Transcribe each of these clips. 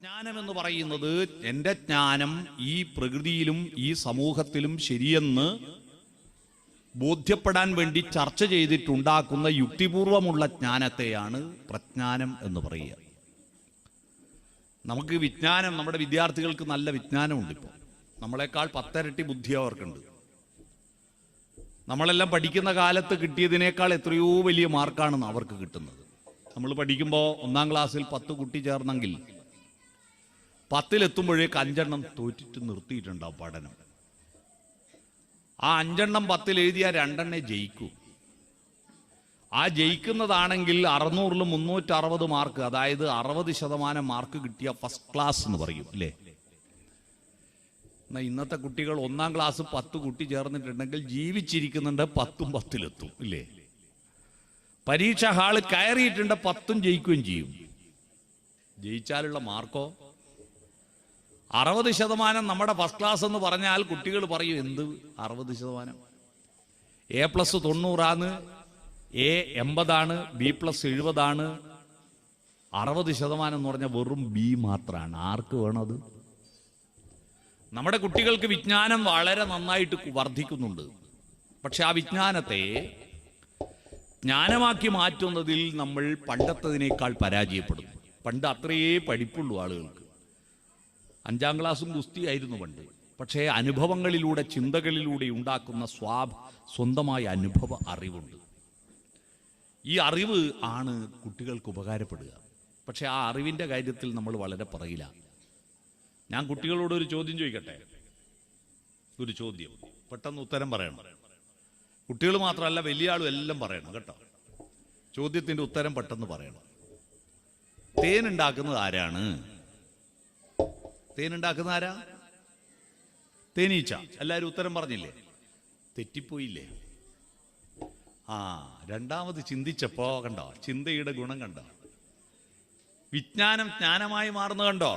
ജ്ഞാനമെന്ന് പറയുന്നത് എൻ്റെ ജ്ഞാനം ഈ പ്രകൃതിയിലും ഈ സമൂഹത്തിലും ശരിയെന്ന് ബോധ്യപ്പെടാൻ വേണ്ടി ചർച്ച ചെയ്തിട്ടുണ്ടാക്കുന്ന യുക്തിപൂർവമുള്ള ജ്ഞാനത്തെയാണ് പ്രജ്ഞാനം എന്ന് പറയുക. നമുക്ക് വിജ്ഞാനം, നമ്മുടെ വിദ്യാർത്ഥികൾക്ക് നല്ല വിജ്ഞാനമുണ്ട്. ഇപ്പോൾ നമ്മളെക്കാൾ 10 ഇരട്ടി ബുദ്ധി അവർക്കുണ്ട്. നമ്മളെല്ലാം പഠിക്കുന്ന കാലത്ത് കിട്ടിയതിനേക്കാൾ എത്രയോ വലിയ മാർക്കാണ് അവർക്ക് കിട്ടുന്നത്. നമ്മൾ പഠിക്കുമ്പോൾ 1-ാം ക്ലാസ്സിൽ 10 കുട്ടി ചേർന്നെങ്കിൽ 10-ലെത്തുമ്പോഴേക്ക് 5 എണ്ണം തോറ്റിട്ട് നിർത്തിയിട്ടുണ്ടാവും പഠനം. ആ 5 എണ്ണം 10-ൽ എഴുതിയാൽ 2 എണ്ണേ ജയിക്കൂ. ആ ജയിക്കുന്നതാണെങ്കിൽ 600-ൽ 360 മാർക്ക്, അതായത് 60% മാർക്ക് കിട്ടിയ ഫസ്റ്റ് ക്ലാസ് എന്ന് പറയും അല്ലേ. എന്നാൽ ഇന്നത്തെ കുട്ടികൾ 1-ാം ക്ലാസ് 10 കുട്ടി ചേർന്നിട്ടുണ്ടെങ്കിൽ ജീവിച്ചിരിക്കുന്നുണ്ട് 10-ഉം 10-ലെത്തും ഇല്ലേ. പരീക്ഷ ഹാള് കയറിയിട്ടുണ്ട് 10-ഉം ജയിക്കുകയും ചെയ്യും. ജയിച്ചാലുള്ള മാർക്കോ 60%. നമ്മുടെ ഫസ്റ്റ് ക്ലാസ് എന്ന് പറഞ്ഞാൽ കുട്ടികൾ പറയും, എന്ത് 60%? A+ 90 A 80, B+ 70. 60% എന്ന് പറഞ്ഞാൽ വെറും B മാത്രമാണ്. ആർക്ക് വേണത്? നമ്മുടെ കുട്ടികൾക്ക് വിജ്ഞാനം വളരെ നന്നായിട്ട് വർദ്ധിക്കുന്നുണ്ട്. പക്ഷെ ആ വിജ്ഞാനത്തെ ജ്ഞാനമാക്കി മാറ്റുന്നതിൽ നമ്മൾ പണ്ടത്തതിനേക്കാൾ പരാജയപ്പെടുന്നു. പണ്ട് അത്രയേ പഠിപ്പുള്ളൂ ആളുകൾക്ക്. 5-ാം ക്ലാസ്സും ഗുസ്തിയായിരുന്നു പണ്ട്. പക്ഷേ അനുഭവങ്ങളിലൂടെ, ചിന്തകളിലൂടെ ഉണ്ടാക്കുന്ന സ്വന്തമായ അനുഭവ അറിവുണ്ട്. ഈ അറിവ് ആണ് കുട്ടികൾക്ക് ഉപകാരപ്പെടുക. പക്ഷെ ആ അറിവിൻ്റെ കാര്യത്തിൽ നമ്മൾ വളരെ പറയില്ല. ഞാൻ കുട്ടികളോട് ഒരു ചോദ്യം ചോദിക്കട്ടെ. ഒരു ചോദ്യം, പെട്ടെന്ന് ഉത്തരം പറയണം. കുട്ടികൾ മാത്രമല്ല, വലിയ ആളും എല്ലാം പറയണം കേട്ടോ. ചോദ്യത്തിൻ്റെ ഉത്തരം പെട്ടെന്ന് പറയണം. തേനുണ്ടാക്കുന്നത് ആരാണ്? തേനുണ്ടാക്കുന്ന ആരാ? തേനീച്ച. എല്ലാവരും ഉത്തരം പറഞ്ഞില്ലേ? തെറ്റിപ്പോയില്ലേ? രണ്ടാമത് ചിന്തിച്ചപ്പോ കണ്ടോ ചിന്തയുടെ ഗുണം കണ്ടോ? വിജ്ഞാനം ജ്ഞാനമായി മാറുന്ന കണ്ടോ?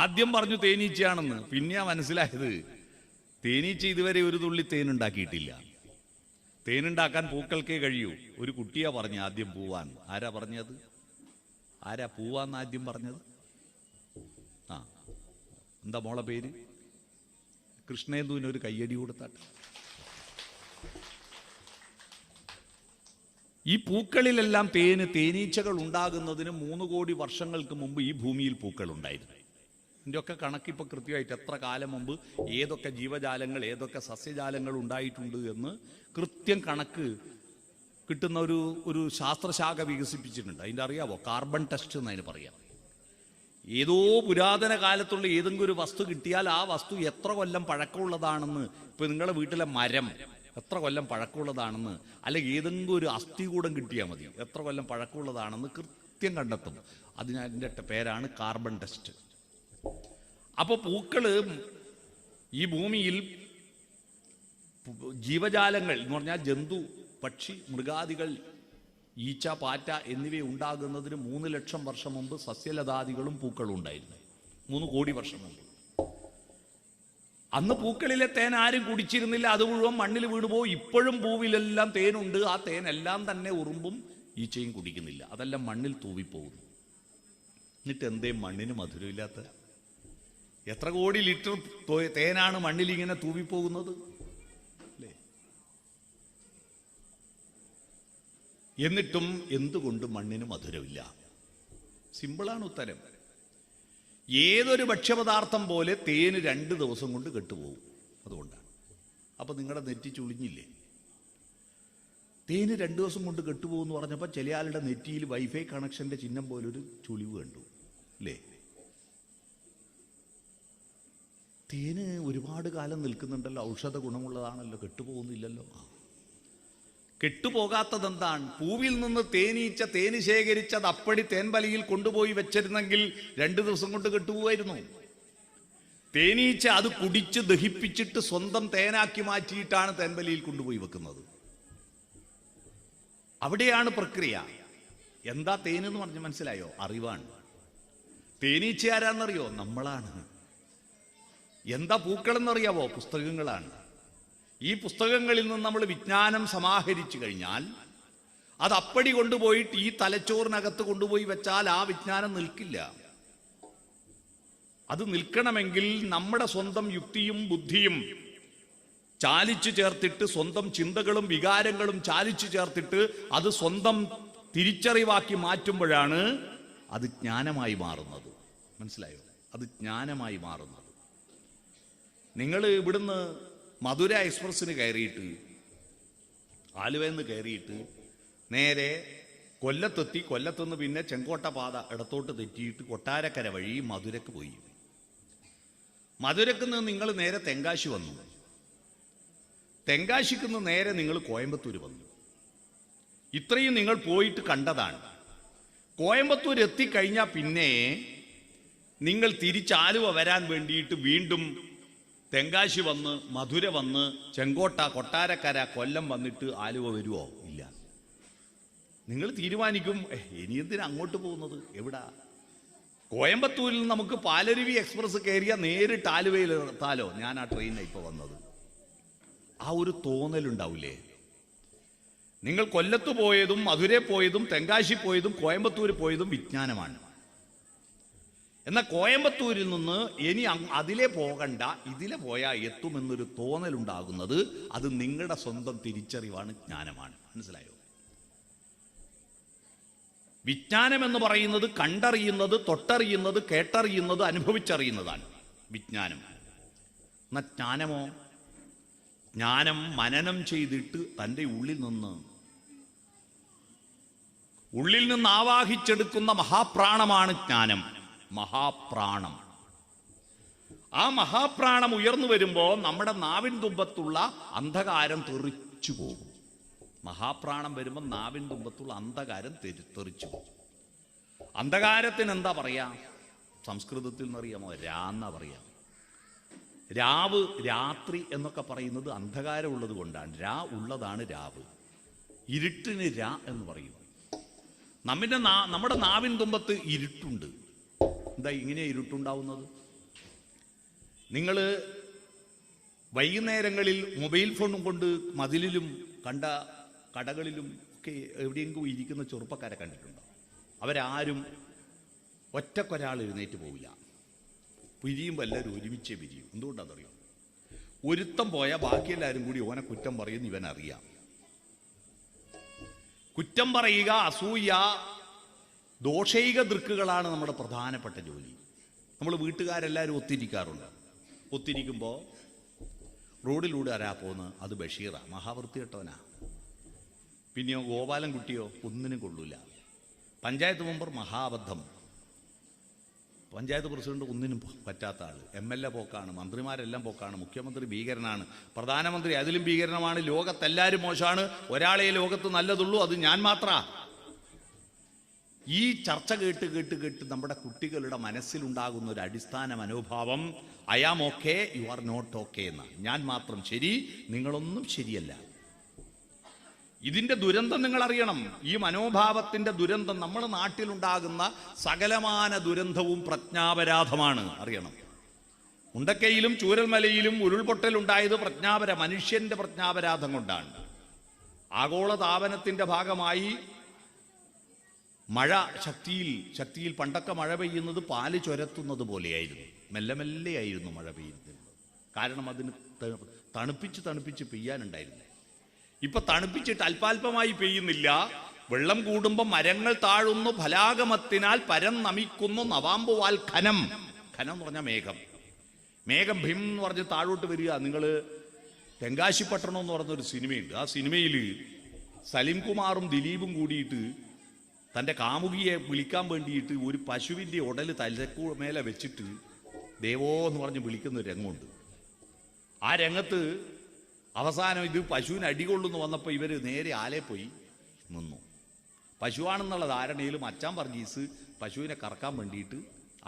ആദ്യം പറഞ്ഞു തേനീച്ചയാണെന്ന്, പിന്നെയാ മനസ്സിലായത് തേനീച്ച ഇതുവരെ ഒരു തുള്ളി തേനുണ്ടാക്കിയിട്ടില്ല. തേനുണ്ടാക്കാൻ പൂക്കൾക്കേ കഴിയൂ. ഒരു കുട്ടിയാ പറഞ്ഞു ആദ്യം പൂവാൻ. ആരാ പറഞ്ഞത്? ആരാ പൂവാന്ന് ആദ്യം പറഞ്ഞത്? എന്താ മോളെ പേര്? കൃഷ്ണേന്ദുവിന് ഒരു കയ്യടി കൊടുത്താട്ടെ. ഈ പൂക്കളിലെല്ലാം തേനീച്ചകൾ ഉണ്ടാകുന്നതിന് 3 കോടി വർഷങ്ങൾക്ക് മുമ്പ് ഈ ഭൂമിയിൽ പൂക്കൾ ഉണ്ടായിരുന്നു. ഇതിൻ്റെയൊക്കെ കണക്കിപ്പോൾ കൃത്യമായിട്ട് എത്ര കാലം മുമ്പ് ഏതൊക്കെ ജീവജാലങ്ങൾ, ഏതൊക്കെ സസ്യജാലങ്ങൾ ഉണ്ടായിട്ടുണ്ട് എന്ന് കൃത്യം കണക്ക് കിട്ടുന്ന ഒരു ശാസ്ത്രശാഖ വികസിപ്പിച്ചിട്ടുണ്ട്. അതിൻ്റെ അറിയാവോ? കാർബൺ ടെസ്റ്റ് എന്നതിന് പറയാം. ഏതോ പുരാതന കാലത്തുള്ള ഏതെങ്കിലും ഒരു വസ്തു കിട്ടിയാൽ ആ വസ്തു എത്ര കൊല്ലം പഴക്കമുള്ളതാണെന്ന്, ഇപ്പൊ നിങ്ങളുടെ വീട്ടിലെ മരം എത്ര കൊല്ലം പഴക്കമുള്ളതാണെന്ന്, അല്ലെങ്കിൽ ഏതെങ്കിലും ഒരു അസ്ഥികൂടം കിട്ടിയാൽ മതി, എത്ര കൊല്ലം പഴക്കമുള്ളതാണെന്ന് കൃത്യം കണ്ടെത്തും. അതിൻ്റെ പേരാണ് കാർബൺ ടെസ്റ്റ്. അപ്പോൾ പൂക്കള് ഈ ഭൂമിയിൽ ജീവജാലങ്ങൾ എന്ന് പറഞ്ഞാൽ ജന്തു, പക്ഷി, മൃഗാദികൾ, ഈച്ച, പാറ്റ എന്നിവ ഉണ്ടാകുന്നതിന് 3 ലക്ഷം വർഷം മുമ്പ് സസ്യലതാദികളും പൂക്കളും ഉണ്ടായിരുന്നു. 3 കോടി വർഷം മുമ്പ്. അന്ന് പൂക്കളിലെ തേൻ ആരും കുടിച്ചിരുന്നില്ല. അത് മുഴുവൻ മണ്ണിൽ വീണുപോയി. ഇപ്പോഴും പൂവിലെല്ലാം തേനുണ്ട്. ആ തേനെല്ലാം തന്നെ ഉറുമ്പും ഈച്ചയും കുടിക്കുന്നില്ല. അതെല്ലാം മണ്ണിൽ തൂവിപ്പോകുന്നു. എന്നിട്ട് എന്തേ മണ്ണിന് മധുരമില്ലാത്ത? എത്ര കോടി ലിറ്റർ തേനാണ് മണ്ണിൽ ഇങ്ങനെ തൂവിപ്പോകുന്നത് അല്ലേ? എന്നിട്ടും എന്തുകൊണ്ട് മണ്ണിന് മധുരമില്ല? സിമ്പിളാണ് ഉത്തരം. ഏതൊരു ഭക്ഷ്യപദാർത്ഥം പോലെ തേന് 2 ദിവസം കൊണ്ട് കെട്ടുപോകും. അതുകൊണ്ടാണ്. അപ്പൊ നിങ്ങളുടെ നെറ്റി ചുളിഞ്ഞില്ലേ? തേന് 2 ദിവസം കൊണ്ട് കെട്ടുപോകുമെന്ന് പറഞ്ഞപ്പോൾ ചില ആളുടെ നെറ്റിയിൽ വൈഫൈ കണക്ഷന്റെ ചിഹ്നം പോലൊരു ചുളിവ് കണ്ടു അല്ലേ? തേന് ഒരുപാട് കാലം നിൽക്കുന്നുണ്ടല്ലോ, ഔഷധ ഗുണമുള്ളതാണല്ലോ, കെട്ടുപോകുന്നില്ലല്ലോ. കെട്ടുപോകാത്തതെന്താണ്? പൂവിൽ നിന്ന് തേനീച്ച തേന് ശേഖരിച്ചത് അപ്പടി തേൻവലിയിൽ കൊണ്ടുപോയി വെച്ചിരുന്നെങ്കിൽ 2 ദിവസം കൊണ്ട് കെട്ടുപോകായിരുന്നു. തേനീച്ച അത് കുടിച്ച് ദഹിപ്പിച്ചിട്ട് സ്വന്തം തേനാക്കി മാറ്റിയിട്ടാണ് തേൻവലിയിൽ കൊണ്ടുപോയി വെക്കുന്നത്. അവിടെയാണ് പ്രക്രിയ. എന്താ തേനെന്ന് പറഞ്ഞ് മനസ്സിലായോ? അറിവാണ്. തേനീച്ച ആരാന്നറിയോ? നമ്മളാണ്. എന്താ പൂക്കളെന്നറിയാവോ? പുസ്തകങ്ങളാണ്. ഈ പുസ്തകങ്ങളിൽ നിന്ന് നമ്മൾ വിജ്ഞാനം സമാഹരിച്ചു കഴിഞ്ഞാൽ അത് അപ്പടി കൊണ്ടുപോയിട്ട് ഈ തലച്ചോറിനകത്ത് കൊണ്ടുപോയി വെച്ചാൽ ആ വിജ്ഞാനം നിൽക്കില്ല. അത് നിൽക്കണമെങ്കിൽ നമ്മുടെ സ്വന്തം യുക്തിയും ബുദ്ധിയും ചാലിച്ചു ചേർത്തിട്ട്, സ്വന്തം ചിന്തകളും വികാരങ്ങളും ചാലിച്ചു ചേർത്തിട്ട് അത് സ്വന്തം തിരിച്ചറിവാക്കി മാറ്റുമ്പോഴാണ് അത് ജ്ഞാനമായി മാറുന്നത്. മനസ്സിലായോ? അത് ജ്ഞാനമായി മാറുന്നത്. നിങ്ങൾ ഇവിടുന്ന് മധുര എക്സ്പ്രസ്സിന് കയറിയിട്ട്, ആലുവയിൽ കയറിയിട്ട് നേരെ കൊല്ലത്തെത്തി, കൊല്ലത്തുനിന്ന് പിന്നെ ചെങ്കോട്ട പാത ഇടത്തോട്ട് തെറ്റിയിട്ട് കൊട്ടാരക്കര വഴി മധുരക്ക് പോയി. മധുരക്ക് നിന്ന് നിങ്ങൾ നേരെ തെങ്കാശി വന്നു. തെങ്കാശിക്ക് നിന്ന് നേരെ നിങ്ങൾ കോയമ്പത്തൂർ വന്നു. ഇത്രയും നിങ്ങൾ പോയിട്ട് കണ്ടതാണ്. കോയമ്പത്തൂർ എത്തിക്കഴിഞ്ഞാൽ പിന്നെ നിങ്ങൾ തിരിച്ചാലുവ വരാൻ വേണ്ടിയിട്ട് വീണ്ടും തെങ്കാശി വന്ന് മധുര വന്ന് ചെങ്കോട്ട, കൊട്ടാരക്കര, കൊല്ലം വന്നിട്ട് ആലുവ വരുമോ? ഇല്ല. നിങ്ങൾ തീരുമാനിക്കും, ഇനി എന്തിനാ അങ്ങോട്ട് പോകുന്നത്? എവിടാ? കോയമ്പത്തൂരിൽ നമുക്ക് പാലരുവി എക്സ്പ്രസ് കയറിയാൽ നേരിട്ട് ആലുവയിൽ എത്താലോ. ഞാൻ ആ ട്രെയിനിലാണ് ഇപ്പോൾ വന്നത്. ആ ഒരു തോന്നലുണ്ടാവില്ലേ? നിങ്ങൾ കൊല്ലത്ത് പോയതും മധുര പോയതും തെങ്കാശി പോയതും കോയമ്പത്തൂർ പോയതും വിജ്ഞാനമാണ്. എന്നാൽ കോയമ്പത്തൂരിൽ നിന്ന് ഇനി അതിലെ പോകണ്ട, ഇതിലെ പോയാൽ എത്തുമെന്നൊരു തോന്നലുണ്ടാകുന്നത് അത് നിങ്ങളുടെ സ്വന്തം തിരിച്ചറിവാണ്, ജ്ഞാനമാണ്. മനസ്സിലായോ? വിജ്ഞാനം എന്ന് പറയുന്നത് കണ്ടറിയുന്നത്, തൊട്ടറിയുന്നത്, കേട്ടറിയുന്നത്, അനുഭവിച്ചറിയുന്നതാണ് വിജ്ഞാനം. എന്നാൽ ജ്ഞാനമോ? ജ്ഞാനം മനനം ചെയ്തിട്ട് തൻ്റെ ഉള്ളിൽ നിന്ന് ആവാഹിച്ചെടുക്കുന്ന മഹാപ്രാണമാണ് ജ്ഞാനം. മഹാപ്രാണം. ആ മഹാപ്രാണം ഉയർന്നു വരുമ്പോൾ നമ്മുടെ നാവിൻ തുമ്പത്തുള്ള അന്ധകാരം തെറിച്ചു പോകും. മഹാപ്രാണം വരുമ്പോൾ നാവിൻ തുമ്പത്തുള്ള അന്ധകാരം തെറിച്ചു പോകും. അന്ധകാരത്തിന് എന്താ പറയാ? സംസ്കൃതത്തിൽ നിന്നറിയാമോ? രാന്നാ പറയാ. രാവ്, രാത്രി എന്നൊക്കെ പറയുന്നത് അന്ധകാരം ഉള്ളത് കൊണ്ടാണ്. രാ ഉള്ളതാണ് രാവ്. ഇരുട്ടിന് രാ എന്ന് പറയും. നമ്മുടെ നാവിൻ തുമ്പത്ത് ഇരുട്ടുണ്ട്. എന്താ ഇങ്ങനെ ഇരുട്ടുണ്ടാവുന്നത്? നിങ്ങൾ വൈകുന്നേരങ്ങളിൽ മൊബൈൽ ഫോണും കൊണ്ട് മതിലിലും കണ്ട കടകളിലും ഒക്കെ എവിടെയെങ്കിലും ഇരിക്കുന്ന ചെറുപ്പക്കാരെ കണ്ടിട്ടുണ്ടോ? അവരാരും ഒറ്റക്കൊരാൾ എഴുന്നേറ്റ് പോവില്ല. പിരിയുമ്പോൾ എല്ലാവരും ഒരുമിച്ചേ പിരിയും. എന്തുകൊണ്ടാണെന്നറിയാം? ഒരുത്തം പോയാൽ ബാക്കിയെല്ലാവരും കൂടി ഓനെ കുറ്റം പറയുന്ന ഇവനറിയാം. കുറ്റം പറയുക, അസൂയ, ദോഷൈക ദൃക്കുകളാണ് നമ്മുടെ പ്രധാനപ്പെട്ട ജോലി. നമ്മൾ വീട്ടുകാരെല്ലാവരും ഒത്തിരിക്കാറുണ്ട്. ഒത്തിരിക്കുമ്പോൾ റോഡിലൂടെ ആരാ പോകുന്നത്? അത് ബഷീറാ, മഹാവൃത്തികെട്ടവനാ. പിന്നെയോ ഗോപാലൻ കുട്ടിയോ? ഒന്നിനും കൊള്ളൂല. പഞ്ചായത്ത് മെമ്പർ മഹാബദ്ധം. പഞ്ചായത്ത് പ്രസിഡന്റ് ഒന്നിനും പറ്റാത്ത ആൾ. MLA പോക്കാണ്, മന്ത്രിമാരെല്ലാം പോക്കാണ്, മുഖ്യമന്ത്രി ഭീകരനാണ്, പ്രധാനമന്ത്രി അതിലും ഭീകരനുമാണ്. ലോകത്തെല്ലാവരും മോശമാണ്, ഒരാളെ ലോകത്ത് നല്ലതുള്ളൂ, അത് ഞാൻ മാത്ര. ഈ ചർച്ച കേട്ട് കേട്ട് കേട്ട് നമ്മുടെ കുട്ടികളുടെ മനസ്സിലുണ്ടാകുന്ന ഒരു അടിസ്ഥാന മനോഭാവം I am okay, you are not okay എന്ന. ഞാൻ മാത്രം ശരി, നിങ്ങളൊന്നും ശരിയല്ല. ഇതിന്റെ ദുരന്തം നിങ്ങൾ അറിയണം. ഈ മനോഭാവത്തിന്റെ ദുരന്തം, നമ്മുടെ നാട്ടിലുണ്ടാകുന്ന സകലമാന ദുരന്തവും പ്രജ്ഞാപരാധമാണ്. അറിയണം. മുണ്ടക്കയിലും ചൂരൽമലയിലും ഉരുൾപൊട്ടലുണ്ടായത് മനുഷ്യന്റെ പ്രജ്ഞാപരാധം കൊണ്ടാണ്. ആഗോളതാപനത്തിന്റെ ഭാഗമായി മഴ ശക്തിയിൽ പണ്ടൊക്കെ മഴ പെയ്യുന്നത് പാല് ചൊരത്തുന്നത് പോലെയായിരുന്നു. മെല്ലെ മെല്ലെയായിരുന്നു മഴ പെയ്യുന്നത്. കാരണം അതിന് തണുപ്പിച്ച് പെയ്യാനുണ്ടായിരുന്നു. ഇപ്പൊ തണുപ്പിച്ചിട്ട് അല്പാൽപമായി പെയ്യുന്നില്ല. വെള്ളം കൂടുമ്പോൾ മരങ്ങൾ താഴുന്നു, ഫലാഗമത്തിനാൽ പരം നമിക്കുന്നു നവാമ്പുവാൽ ഖനം. ഖനം എന്ന് പറഞ്ഞാൽ മേഘം ഭീം എന്ന് പറഞ്ഞ് താഴോട്ട് വരിക. നിങ്ങൾ തെങ്കാശിപ്പട്ടണം എന്ന് പറഞ്ഞൊരു സിനിമയുണ്ട്. ആ സിനിമയിൽ സലിം കുമാറും ദിലീപും കൂടിയിട്ട് തൻ്റെ കാമുകിയെ വിളിക്കാൻ വേണ്ടിയിട്ട് ഒരു പശുവിൻ്റെ ഉടല് തലക്കൂ മേലെ വെച്ചിട്ട് ദേവോ എന്ന് പറഞ്ഞ് വിളിക്കുന്ന ഒരു രംഗമുണ്ട്. ആ രംഗത്ത് അവസാനം ഇത് പശുവിന് അടികൊള്ളുന്നു വന്നപ്പോൾ ഇവർ നേരെ ആലേ പോയി നിന്നു. പശുവാണെന്നുള്ള ധാരണയിൽ മച്ചാൻ വർഗീസ് പശുവിനെ കറക്കാൻ വേണ്ടിയിട്ട്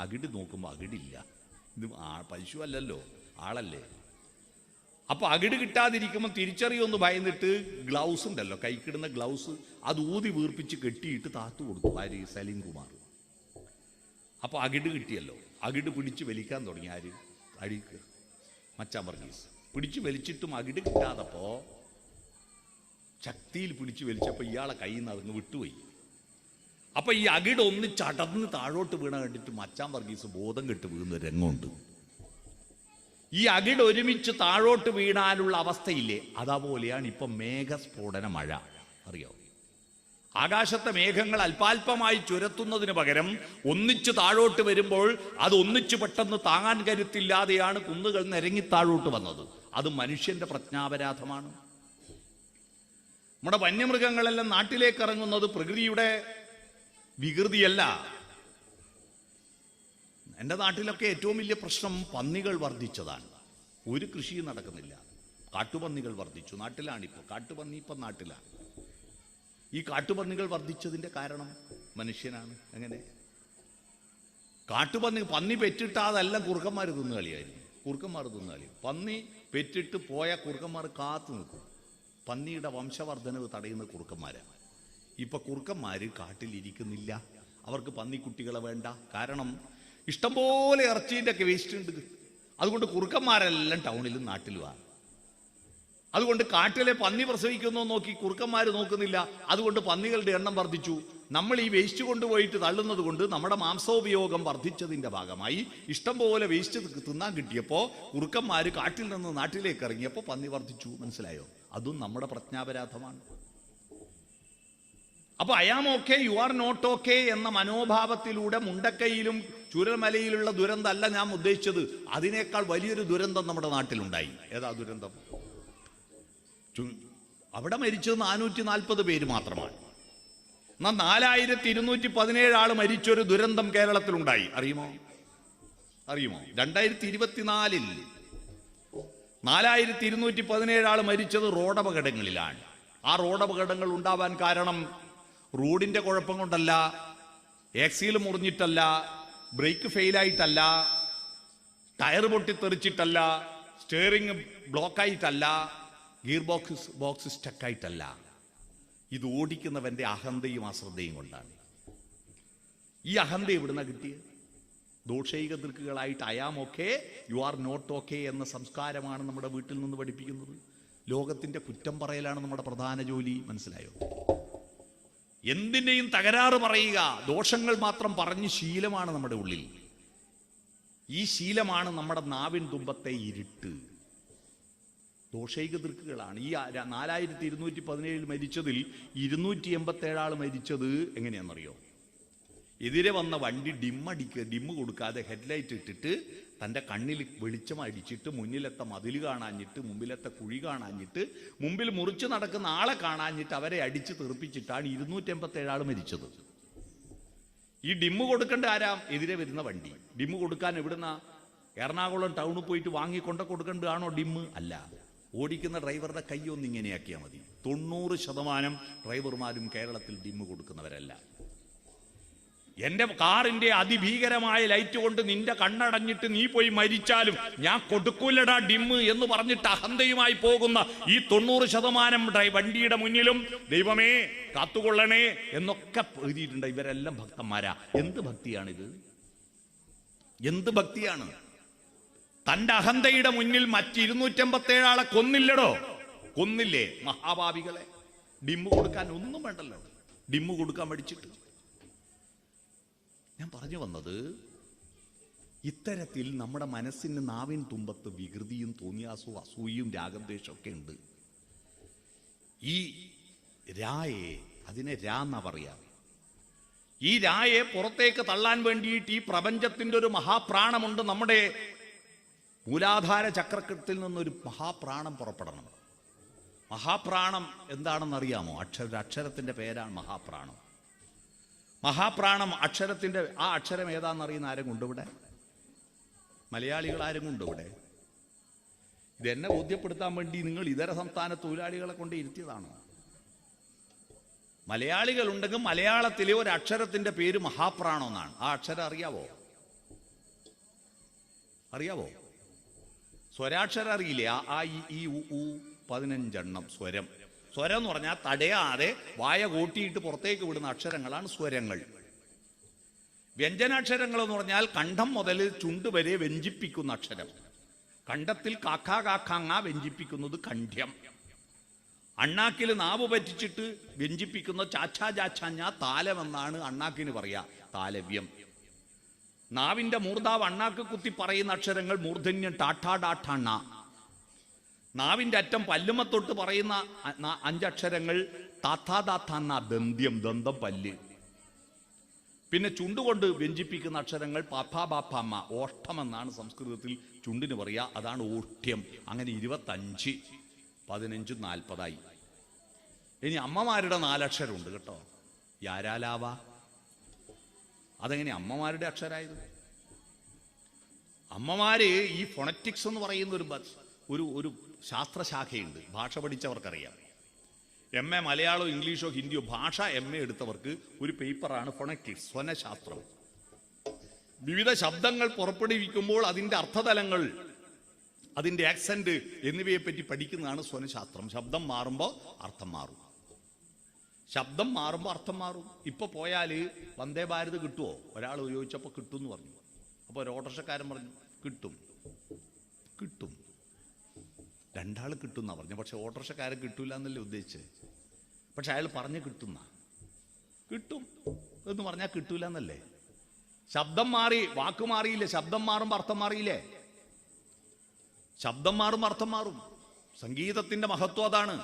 അകിട് നോക്കുമ്പോൾ അകിടില്ല. ഇത് പശു അല്ലല്ലോ, ആളല്ലേ. അപ്പോൾ അകിട് കിട്ടാതിരിക്കുമ്പോൾ തിരിച്ചറിയൊന്ന് ഭയന്നിട്ട് ഗ്ലൗസ് ഉണ്ടല്ലോ, കൈക്കിടുന്ന ഗ്ലൗസ്, അത് ഊതി വീർപ്പിച്ച് കെട്ടിയിട്ട് താത്തു കൊടുത്തു ആര്? സലീം കുമാർ. അപ്പോൾ അകിട് കിട്ടിയല്ലോ. അകിട് പിടിച്ച് വലിക്കാൻ തുടങ്ങി ആര്? അടിക്ക് മച്ചാൻ വർഗീസ്. പിടിച്ചു വലിച്ചിട്ടും അകിട് കിട്ടാതപ്പോൾ ശക്തിയിൽ പിടിച്ചു വലിച്ചപ്പോൾ ഇയാളെ കയ്യിൽ നിന്ന് അതങ്ങ് വിട്ടുപോയി. അപ്പൊ ഈ അകിട് ഒന്ന് ചടർന്ന് താഴോട്ട് വീണ കണ്ടിട്ട് മച്ചാൻ വർഗീസ് ബോധം കെട്ട് വീഴുന്ന രംഗമുണ്ട്. ഈ അകിട് ഒരുമിച്ച് താഴോട്ട് വീണാലുള്ള അവസ്ഥയില്ലേ, അതേപോലെയാണ് ഇപ്പൊ മേഘസ്ഫോടന മഴ. അറിയോ, ആകാശത്തെ മേഘങ്ങൾ അല്പാൽപമായി ചുരത്തുന്നതിന് പകരം ഒന്നിച്ച് താഴോട്ട് വരുമ്പോൾ അത് ഒന്നിച്ച് പെട്ടെന്ന് താങ്ങാൻ കരുത്തില്ലാതെയാണ് കുന്നുകൾ നിരങ്ങി താഴോട്ട് വന്നത്. അത് മനുഷ്യന്റെ പ്രജ്ഞാപരാധമാണ്. നമ്മുടെ വന്യമൃഗങ്ങളെല്ലാം നാട്ടിലേക്ക് ഇറങ്ങുന്നത് പ്രകൃതിയുടെ വികൃതിയല്ല. എൻ്റെ നാട്ടിലൊക്കെ ഏറ്റവും വലിയ പ്രശ്നം പന്നികൾ വർദ്ധിച്ചതാണ്. ഒരു കൃഷിയും നടക്കുന്നില്ല, കാട്ടുപന്നികൾ വർദ്ധിച്ചു. നാട്ടിലാണിപ്പോൾ കാട്ടുപന്നി, ഇപ്പം നാട്ടിലാണ്. ഈ കാട്ടുപന്നികൾ വർദ്ധിച്ചതിൻ്റെ കാരണം മനുഷ്യനാണ്. എങ്ങനെ? പന്നി പെറ്റിട്ടാതെല്ലാം കുറുക്കന്മാർ തിന്നു കളിയായിരുന്നു. കുറുക്കന്മാർ തിന്നു കളി. പന്നി പെറ്റിട്ട് പോയ കുറുക്കന്മാർ കാത്തു നിൽക്കും. പന്നിയുടെ വംശവർദ്ധനവ് തടയുന്ന കുറുക്കന്മാരാണ്. ഇപ്പൊ കുറുക്കന്മാര് കാട്ടിലിരിക്കുന്നില്ല. അവർക്ക് പന്നിക്കുട്ടികളെ വേണ്ട. കാരണം ഇഷ്ടംപോലെ ഇറച്ചീൻ്റെ ഒക്കെ വേസ്റ്റ് ഉണ്ട്. അതുകൊണ്ട് കുറുക്കന്മാരെല്ലാം ടൗണിലും നാട്ടിലുമാണ്. അതുകൊണ്ട് കാട്ടിലെ പന്നി പ്രസവിക്കുന്നു നോക്കി കുറുക്കന്മാർ നോക്കുന്നില്ല. അതുകൊണ്ട് പന്നികളുടെ എണ്ണം വർദ്ധിച്ചു. നമ്മൾ ഈ വേസ്റ്റ് കൊണ്ടുപോയിട്ട് തള്ളുന്നത് കൊണ്ട് നമ്മുടെ മാംസോപയോഗം വർദ്ധിച്ചതിൻ്റെ ഭാഗമായി ഇഷ്ടം പോലെ വേസ്റ്റ് തിന്നാൻ കിട്ടിയപ്പോൾ കുറുക്കന്മാർ കാട്ടിൽ നിന്ന് നാട്ടിലേക്ക് ഇറങ്ങിയപ്പോൾ പന്നി വർദ്ധിച്ചു. മനസ്സിലായോ? അതും നമ്മുടെ പ്രജ്ഞാപരാധമാണ്. അപ്പൊ I am okay, you are not okay എന്ന മനോഭാവത്തിലൂടെ മുണ്ടക്കൈയിലും ചൂരൽമലയിലുള്ള ദുരന്തമല്ല ഞാൻ ഉദ്ദേശിച്ചത്. അതിനേക്കാൾ വലിയൊരു ദുരന്തം നമ്മുടെ നാട്ടിലുണ്ടായി. ഏതാ ദുരന്തം? അവിടെ മരിച്ചത് 440 പേര് മാത്രമാണ്. എന്നാൽ 4217 ആൾ മരിച്ചൊരു ദുരന്തം കേരളത്തിലുണ്ടായി. അറിയുമോ? 2024 4217 ആൾ മരിച്ചത് റോഡപകടങ്ങളിലാണ്. ആ റോഡപകടങ്ങൾ ഉണ്ടാവാൻ കാരണം റോഡിന്റെ കുഴപ്പം കൊണ്ടല്ല, ആക്സിൽ മുറിഞ്ഞിട്ടല്ല, ബ്രേക്ക് ഫെയിലായിട്ടല്ല, ടയർ പൊട്ടിത്തെറിച്ചിട്ടല്ല, സ്റ്റിയറിംഗ് ബ്ലോക്കായിട്ടല്ല, ഗിയർ ബോക്സ് സ്റ്റക്കായിട്ടല്ല. ഇത് ഓടിക്കുന്നവന്റെ അഹന്തയും അശ്രദ്ധയും കൊണ്ടാണ്. ഈ അഹന്ത എവിടുന്ന കിട്ടിയത്? ദോഷൈക ദൃക്കുകളായിട്ട് I am okay, you are not okay എന്ന സംസ്കാരമാണ് നമ്മുടെ വീട്ടിൽ നിന്ന് പഠിപ്പിക്കുന്നത്. ലോകത്തിന്റെ കുറ്റം പറയലാണ് നമ്മുടെ പ്രധാന ജോലി. മനസ്സിലായോ? എന്തിൻ്റെയും തകരാറ് പറയുക, ദോഷങ്ങൾ മാത്രം പറഞ്ഞ് ശീലമാണ് നമ്മുടെ ഉള്ളിൽ. ഈ ശീലമാണ് നമ്മുടെ നാവിൻ തുമ്പത്തെ ഇരുട്ട്. ദോഷൈക ദൃക്കുകളാണ്. ഈ 4217 മരിച്ചതിൽ 287 ആൾ മരിച്ചത് എങ്ങനെയാണെന്നറിയോ? എതിരെ വന്ന വണ്ടി ഡിമ്മ് കൊടുക്കാതെ ഹെഡ്ലൈറ്റ് ഇട്ടിട്ട് തൻ്റെ കണ്ണിൽ വെളിച്ചം അടിച്ചിട്ട് മുന്നിലത്തെ മതിൽ കാണാഞ്ഞിട്ട്, മുമ്പിലത്തെ കുഴി കാണാഞ്ഞിട്ട്, മുമ്പിൽ മുറിച്ച് നടക്കുന്ന ആളെ കാണാഞ്ഞിട്ട് അവരെ അടിച്ച് തെറിപ്പിച്ചിട്ടാണ് 287 ആൾ മരിച്ചത്. ഈ ഡിമ്മ് കൊടുക്കേണ്ട ആരാ? എതിരെ വരുന്ന വണ്ടി. ഡിമ്മ് കൊടുക്കാൻ എവിടുന്ന? എറണാകുളം ടൗണിൽ പോയിട്ട് വാങ്ങിക്കൊണ്ട് കൊടുക്കേണ്ടതാണോ ഡിമ്മ്? അല്ല. ഓടിക്കുന്ന ഡ്രൈവറുടെ കൈ ഒന്ന് ഇങ്ങനെയാക്കിയാൽ മതി. 90% ഡ്രൈവർമാരും കേരളത്തിൽ ഡിമ്മ് കൊടുക്കുന്നവരല്ല. എന്റെ കാറിന്റെ അതിഭീകരമായ ലൈറ്റ് കൊണ്ട് നിന്റെ കണ്ണടഞ്ഞിട്ട് നീ പോയി മരിച്ചാലും ഞാൻ കൊടുക്കൂലടാ ഡിമ്മ് എന്ന് പറഞ്ഞിട്ട് അഹന്തയുമായി പോകുന്ന ഈ 90% വണ്ടിയുടെ മുന്നിലും ദൈവമേ കാത്തുകൊള്ളണേ എന്നൊക്കെ എഴുതിയിട്ടുണ്ട്. ഇവരെല്ലാം ഭക്തന്മാരാ. എന്ത് ഭക്തിയാണിത്? എന്ത് ഭക്തിയാണ്? തന്റെ അഹന്തയുടെ മുന്നിൽ മറ്റ് 287 ആളെ കൊന്നില്ലടോ. കൊന്നില്ലേ മഹാഭാവികളെ? ഡിമ്മ് കൊടുക്കാൻ ഒന്നും വേണ്ടല്ലോ. ഡിമ്മ് കൊടുക്കാൻ പഠിച്ചിട്ട്. ഞാൻ പറഞ്ഞു വന്നത്, ഇത്തരത്തിൽ നമ്മുടെ മനസ്സിന് നാവിൻ തുമ്പത്ത് വികൃതിയും തോന്നിയാസവും അസൂയയും രാഗദ്വേഷമൊക്കെ ഉണ്ട്. ഈ രായെ, അതിനെ രാ എന്നാ പറയാ, ഈ രായെ പുറത്തേക്ക് തള്ളാൻ വേണ്ടിയിട്ട് ഈ പ്രപഞ്ചത്തിന്റെ ഒരു മഹാപ്രാണമുണ്ട്. നമ്മുടെ മൂലാധാര ചക്രത്തിൽ നിന്നൊരു മഹാപ്രാണം പുറപ്പെടണം. മഹാപ്രാണം എന്താണെന്നറിയാമോ? അക്ഷരത്തിന്റെ പേരാണ് മഹാപ്രാണം. മഹാപ്രാണം അക്ഷരത്തിന്റെ ആ അക്ഷരം ഏതാണെന്നറിയുന്ന ആരും കൊണ്ടുവിടെ? മലയാളികൾ ആരും കൊണ്ടുവിടെ? ഇതെന്നെ ബോധ്യപ്പെടുത്താൻ വേണ്ടി നിങ്ങൾ ഇതര സംസ്ഥാന തൊഴിലാളികളെ കൊണ്ട് ഇരുത്തിയതാണോ? മലയാളികൾ ഉണ്ടെങ്കിൽ മലയാളത്തിലെ ഒരു അക്ഷരത്തിന്റെ പേര് മഹാപ്രാണം എന്നാണ്. ആ അക്ഷരം അറിയാവോ? സ്വരാക്ഷരം അറിയില്ലേ? ആ ഈ ഉ 15 സ്വരം. സ്വരം എന്ന് പറഞ്ഞാൽ തടയാതെ വായ കൂട്ടിയിട്ട് പുറത്തേക്ക് വിടുന്ന അക്ഷരങ്ങളാണ് സ്വരങ്ങൾ. വ്യഞ്ജനാക്ഷരങ്ങൾ എന്ന് പറഞ്ഞാൽ കണ്ഠം മുതൽ ചുണ്ട് വരെ വ്യഞ്ജിപ്പിക്കുന്ന അക്ഷരം. കണ്ഠത്തിൽ കാക്ക കാക്കാങ്ങ വ്യഞ്ജിപ്പിക്കുന്നത് കണ്ഠ്യം. അണ്ണാക്കിൽ നാവ് പറ്റിച്ചിട്ട് വ്യഞ്ചിപ്പിക്കുന്ന ചാച്ചാ ചാച്ചാഞ്ഞ താലമെന്നാണ് അണ്ണാക്കിന് പറയാ, താലവ്യം. നാവിന്റെ മൂർധാവ് അണ്ണാക്ക് കുത്തി പറയുന്ന അക്ഷരങ്ങൾ മൂർധന്യം ടാഠാ ഡാഠാണ്ണ. നാവിന്റെ അറ്റം പല്ലുമത്തൊട്ട് പറയുന്ന 5 അക്ഷരങ്ങൾ താത്താ ദാത്താണ്ണ, ദന്ത്യം, ദന്തം, പല്ല്. പിന്നെ ചുണ്ടുകൊണ്ട് വ്യഞ്ചിപ്പിക്കുന്ന അക്ഷരങ്ങൾ പാപ്പാ ബാപ്പാമ്മ, ഓഷ്ടമെന്നാണ് സംസ്കൃതത്തിൽ ചുണ്ടിന് പറയാ, അതാണ് ഓഷ്ട്യം. അങ്ങനെ 25, 15, 40 ഇനി അമ്മമാരുടെ 4 അക്ഷരമുണ്ട് കേട്ടോ. യാരാലാവ. അതെങ്ങനെ അമ്മമാരുടെ അക്ഷരായത്? അമ്മമാര് ഈ ഫോണറ്റിക്സ് എന്ന് പറയുന്ന ഒരു ശാസ്ത്രശാഖയുണ്ട്. ഭാഷ പഠിച്ചവർക്കറിയാം. MA മലയാളമോ ഇംഗ്ലീഷോ ഹിന്ദിയോ ഭാഷ MA എടുത്തവർക്ക് ഒരു പേപ്പറാണ് ഫോണറ്റിക്സ്, സ്വനശാസ്ത്രം. വിവിധ ശബ്ദങ്ങൾ പുറപ്പെടുവിക്കുമ്പോൾ അതിൻ്റെ അർത്ഥതലങ്ങൾ, അതിൻ്റെ ആക്സന്റ് എന്നിവയെ പറ്റി പഠിക്കുന്നതാണ് സ്വനശാസ്ത്രം. ശബ്ദം മാറുമ്പോൾ അർത്ഥം മാറും. ശബ്ദം മാറുമ്പോൾ അർത്ഥം മാറും. ഇപ്പൊ പോയാൽ വന്ദേ ഭാരത് കിട്ടുമോ? ഒരാൾ ചോദിച്ചപ്പോൾ കിട്ടും എന്ന് പറഞ്ഞു. അപ്പോൾ ഒരു ഓട്ടോറിക്ഷക്കാരൻ പറഞ്ഞു കിട്ടും. കിട്ടും, 2 ആൾ കിട്ടുമെന്നാ പറഞ്ഞു. പക്ഷെ ഓട്ടോറിക്ഷക്കാരൻ കിട്ടൂല എന്നല്ലേ ഉദ്ദേശിച്ചത്. പക്ഷെ അയാൾ പറഞ്ഞ് കിട്ടുന്ന, കിട്ടും എന്ന് പറഞ്ഞാൽ കിട്ടൂല എന്നല്ലേ. ശബ്ദം മാറി, വാക്ക് മാറിയില്ലേ? ശബ്ദം മാറുമ്പോൾ അർത്ഥം മാറിയില്ലേ? ശബ്ദം മാറുമ്പോൾ അർത്ഥം മാറും. സംഗീതത്തിന്റെ മഹത്വം അതാണ്.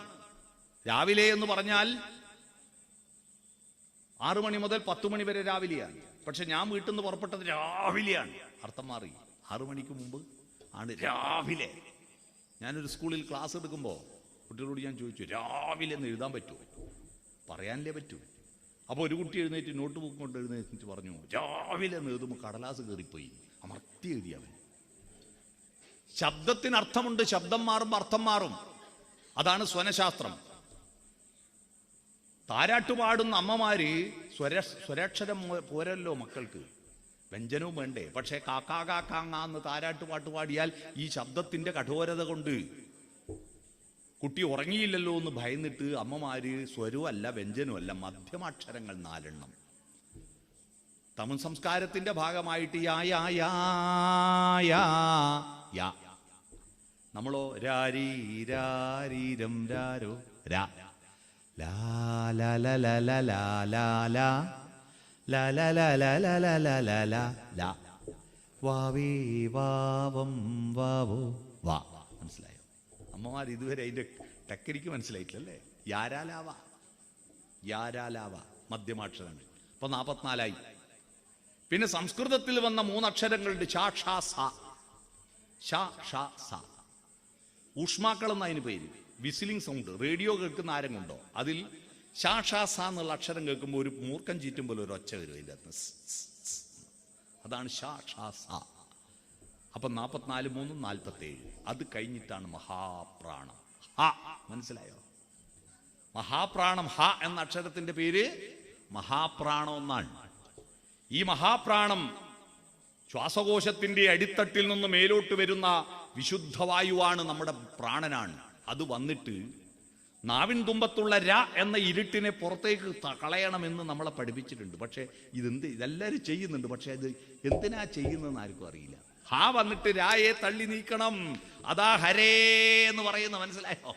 രാവിലെ എന്ന് പറഞ്ഞാൽ 6 മണി മുതൽ 10 മണി വരെ രാവിലെയാണ്. പക്ഷെ ഞാൻ വീട്ടിൽ നിന്ന് പുറപ്പെട്ടത് രാവിലെയാണ്. അർത്ഥം മാറി. 6 മണിക്ക് മുമ്പ് ആണ് രാവിലെ. ഞാനൊരു സ്കൂളിൽ ക്ലാസ് എടുക്കുമ്പോൾ കുട്ടികളോട് ഞാൻ ചോദിച്ചു, രാവിലെ എന്ന് എഴുതാൻ പറ്റുമോ? പറയാനല്ലേ പറ്റൂ. അപ്പോൾ ഒരു കുട്ടി എഴുന്നേറ്റ് നോട്ട് ബുക്ക് കൊണ്ട് എഴുന്നേറ്റ് പറഞ്ഞു, രാവിലെ എന്ന് എഴുതുമ്പോൾ കടലാസ് കയറിപ്പോയി, അമർത്തി എഴുതിയവൻ. ശബ്ദത്തിന് അർത്ഥമുണ്ട്. ശബ്ദം മാറുമ്പോൾ അർത്ഥം മാറും. അതാണ് സ്വനശാസ്ത്രം. താരാട്ടുപാടുന്ന അമ്മമാര് സ്വരാക്ഷരം പോരല്ലോ മക്കൾക്ക്, വ്യഞ്ജനവും വേണ്ടേ. പക്ഷേ കാക്കാ കാക്കാങ്ങ എന്ന് താരാട്ടുപാട്ട് പാടിയാൽ ഈ ശബ്ദത്തിന്റെ കഠോരത കൊണ്ട് കുട്ടി ഉറങ്ങിയില്ലല്ലോ എന്ന് ഭയന്നിട്ട് അമ്മമാര് സ്വരവും അല്ല വ്യഞ്ജനവും അല്ല, മധ്യമാക്ഷരങ്ങൾ 4 എണ്ണം. തമിഴ് സംസ്കാരത്തിന്റെ ഭാഗമായിട്ട് യാ യാ യാ യാ യാ. നമ്മളോ രാരീ രാരീരം രാരോ രാ ലാ ലാ ലാ ലാ ലാ ലാ ലാ ലാ ലാ ലാ ലാ ലാ ലാ ലാ ലാ ലാ ലാ ലാ വാവേ വാവം വാവോ വാ. മനസ്സിലായോ? അമ്മമാർ ഇതുവരെ അതിന്റെ ടെക്നിക്ക് മനസ്സിലായിട്ടില്ലല്ലേ? യാരാലാവ, യാരാലാവ മധ്യമാക്ഷരങ്ങൾ. ഇപ്പൊ 44. പിന്നെ സംസ്കൃതത്തിൽ വന്ന 3 അക്ഷരങ്ങളുണ്ട്. ഷ ഷ സ. ഷ ഷ സ. ഊഷ്മാക്കൾ എന്ന അതിന് പേര്. Whistling sound. റേഡിയോ കേൾക്കുന്ന ആരെങ്കിലുണ്ടോ? അതിൽ ഷ ഷ സ എന്നുള്ള അക്ഷരം കേൾക്കുമ്പോൾ ഒരു മൂർഖം ചീറ്റുമ്പോൾ ഒരു ഒച്ച വരും അതിൻ്റെ അകത്ത്. അതാണ് ഷ ഷ സ. അപ്പം 44, 3, 47. അത് കഴിഞ്ഞിട്ടാണ് മഹാപ്രാണം. ഹ. മനസ്സിലായോ? മഹാപ്രാണം. ഹ എന്ന അക്ഷരത്തിന്റെ പേര് മഹാപ്രാണം എന്നാണ്. ഈ മഹാപ്രാണം ശ്വാസകോശത്തിന്റെ അടിത്തട്ടിൽ നിന്ന് മേലോട്ട് വരുന്ന വിശുദ്ധവായുവാണ്, നമ്മുടെ പ്രാണനാണ്. അത് വന്നിട്ട് നാവിൻ തുമ്പത്തുള്ള ര എന്ന ഇരുട്ടിനെ പുറത്തേക്ക് കളയണമെന്ന് നമ്മളെ പഠിപ്പിച്ചിട്ടുണ്ട്. പക്ഷെ ഇതെല്ലാവരും ചെയ്യുന്നുണ്ട്. പക്ഷെ ഇത് എന്തിനാ ചെയ്യുന്നതെന്ന് ആർക്കും അറിയില്ല. ഹാ വന്നിട്ട് രായെ തള്ളി നീക്കണം. അതാ ഹരേ എന്ന് പറയുന്നത്. മനസ്സിലായോ?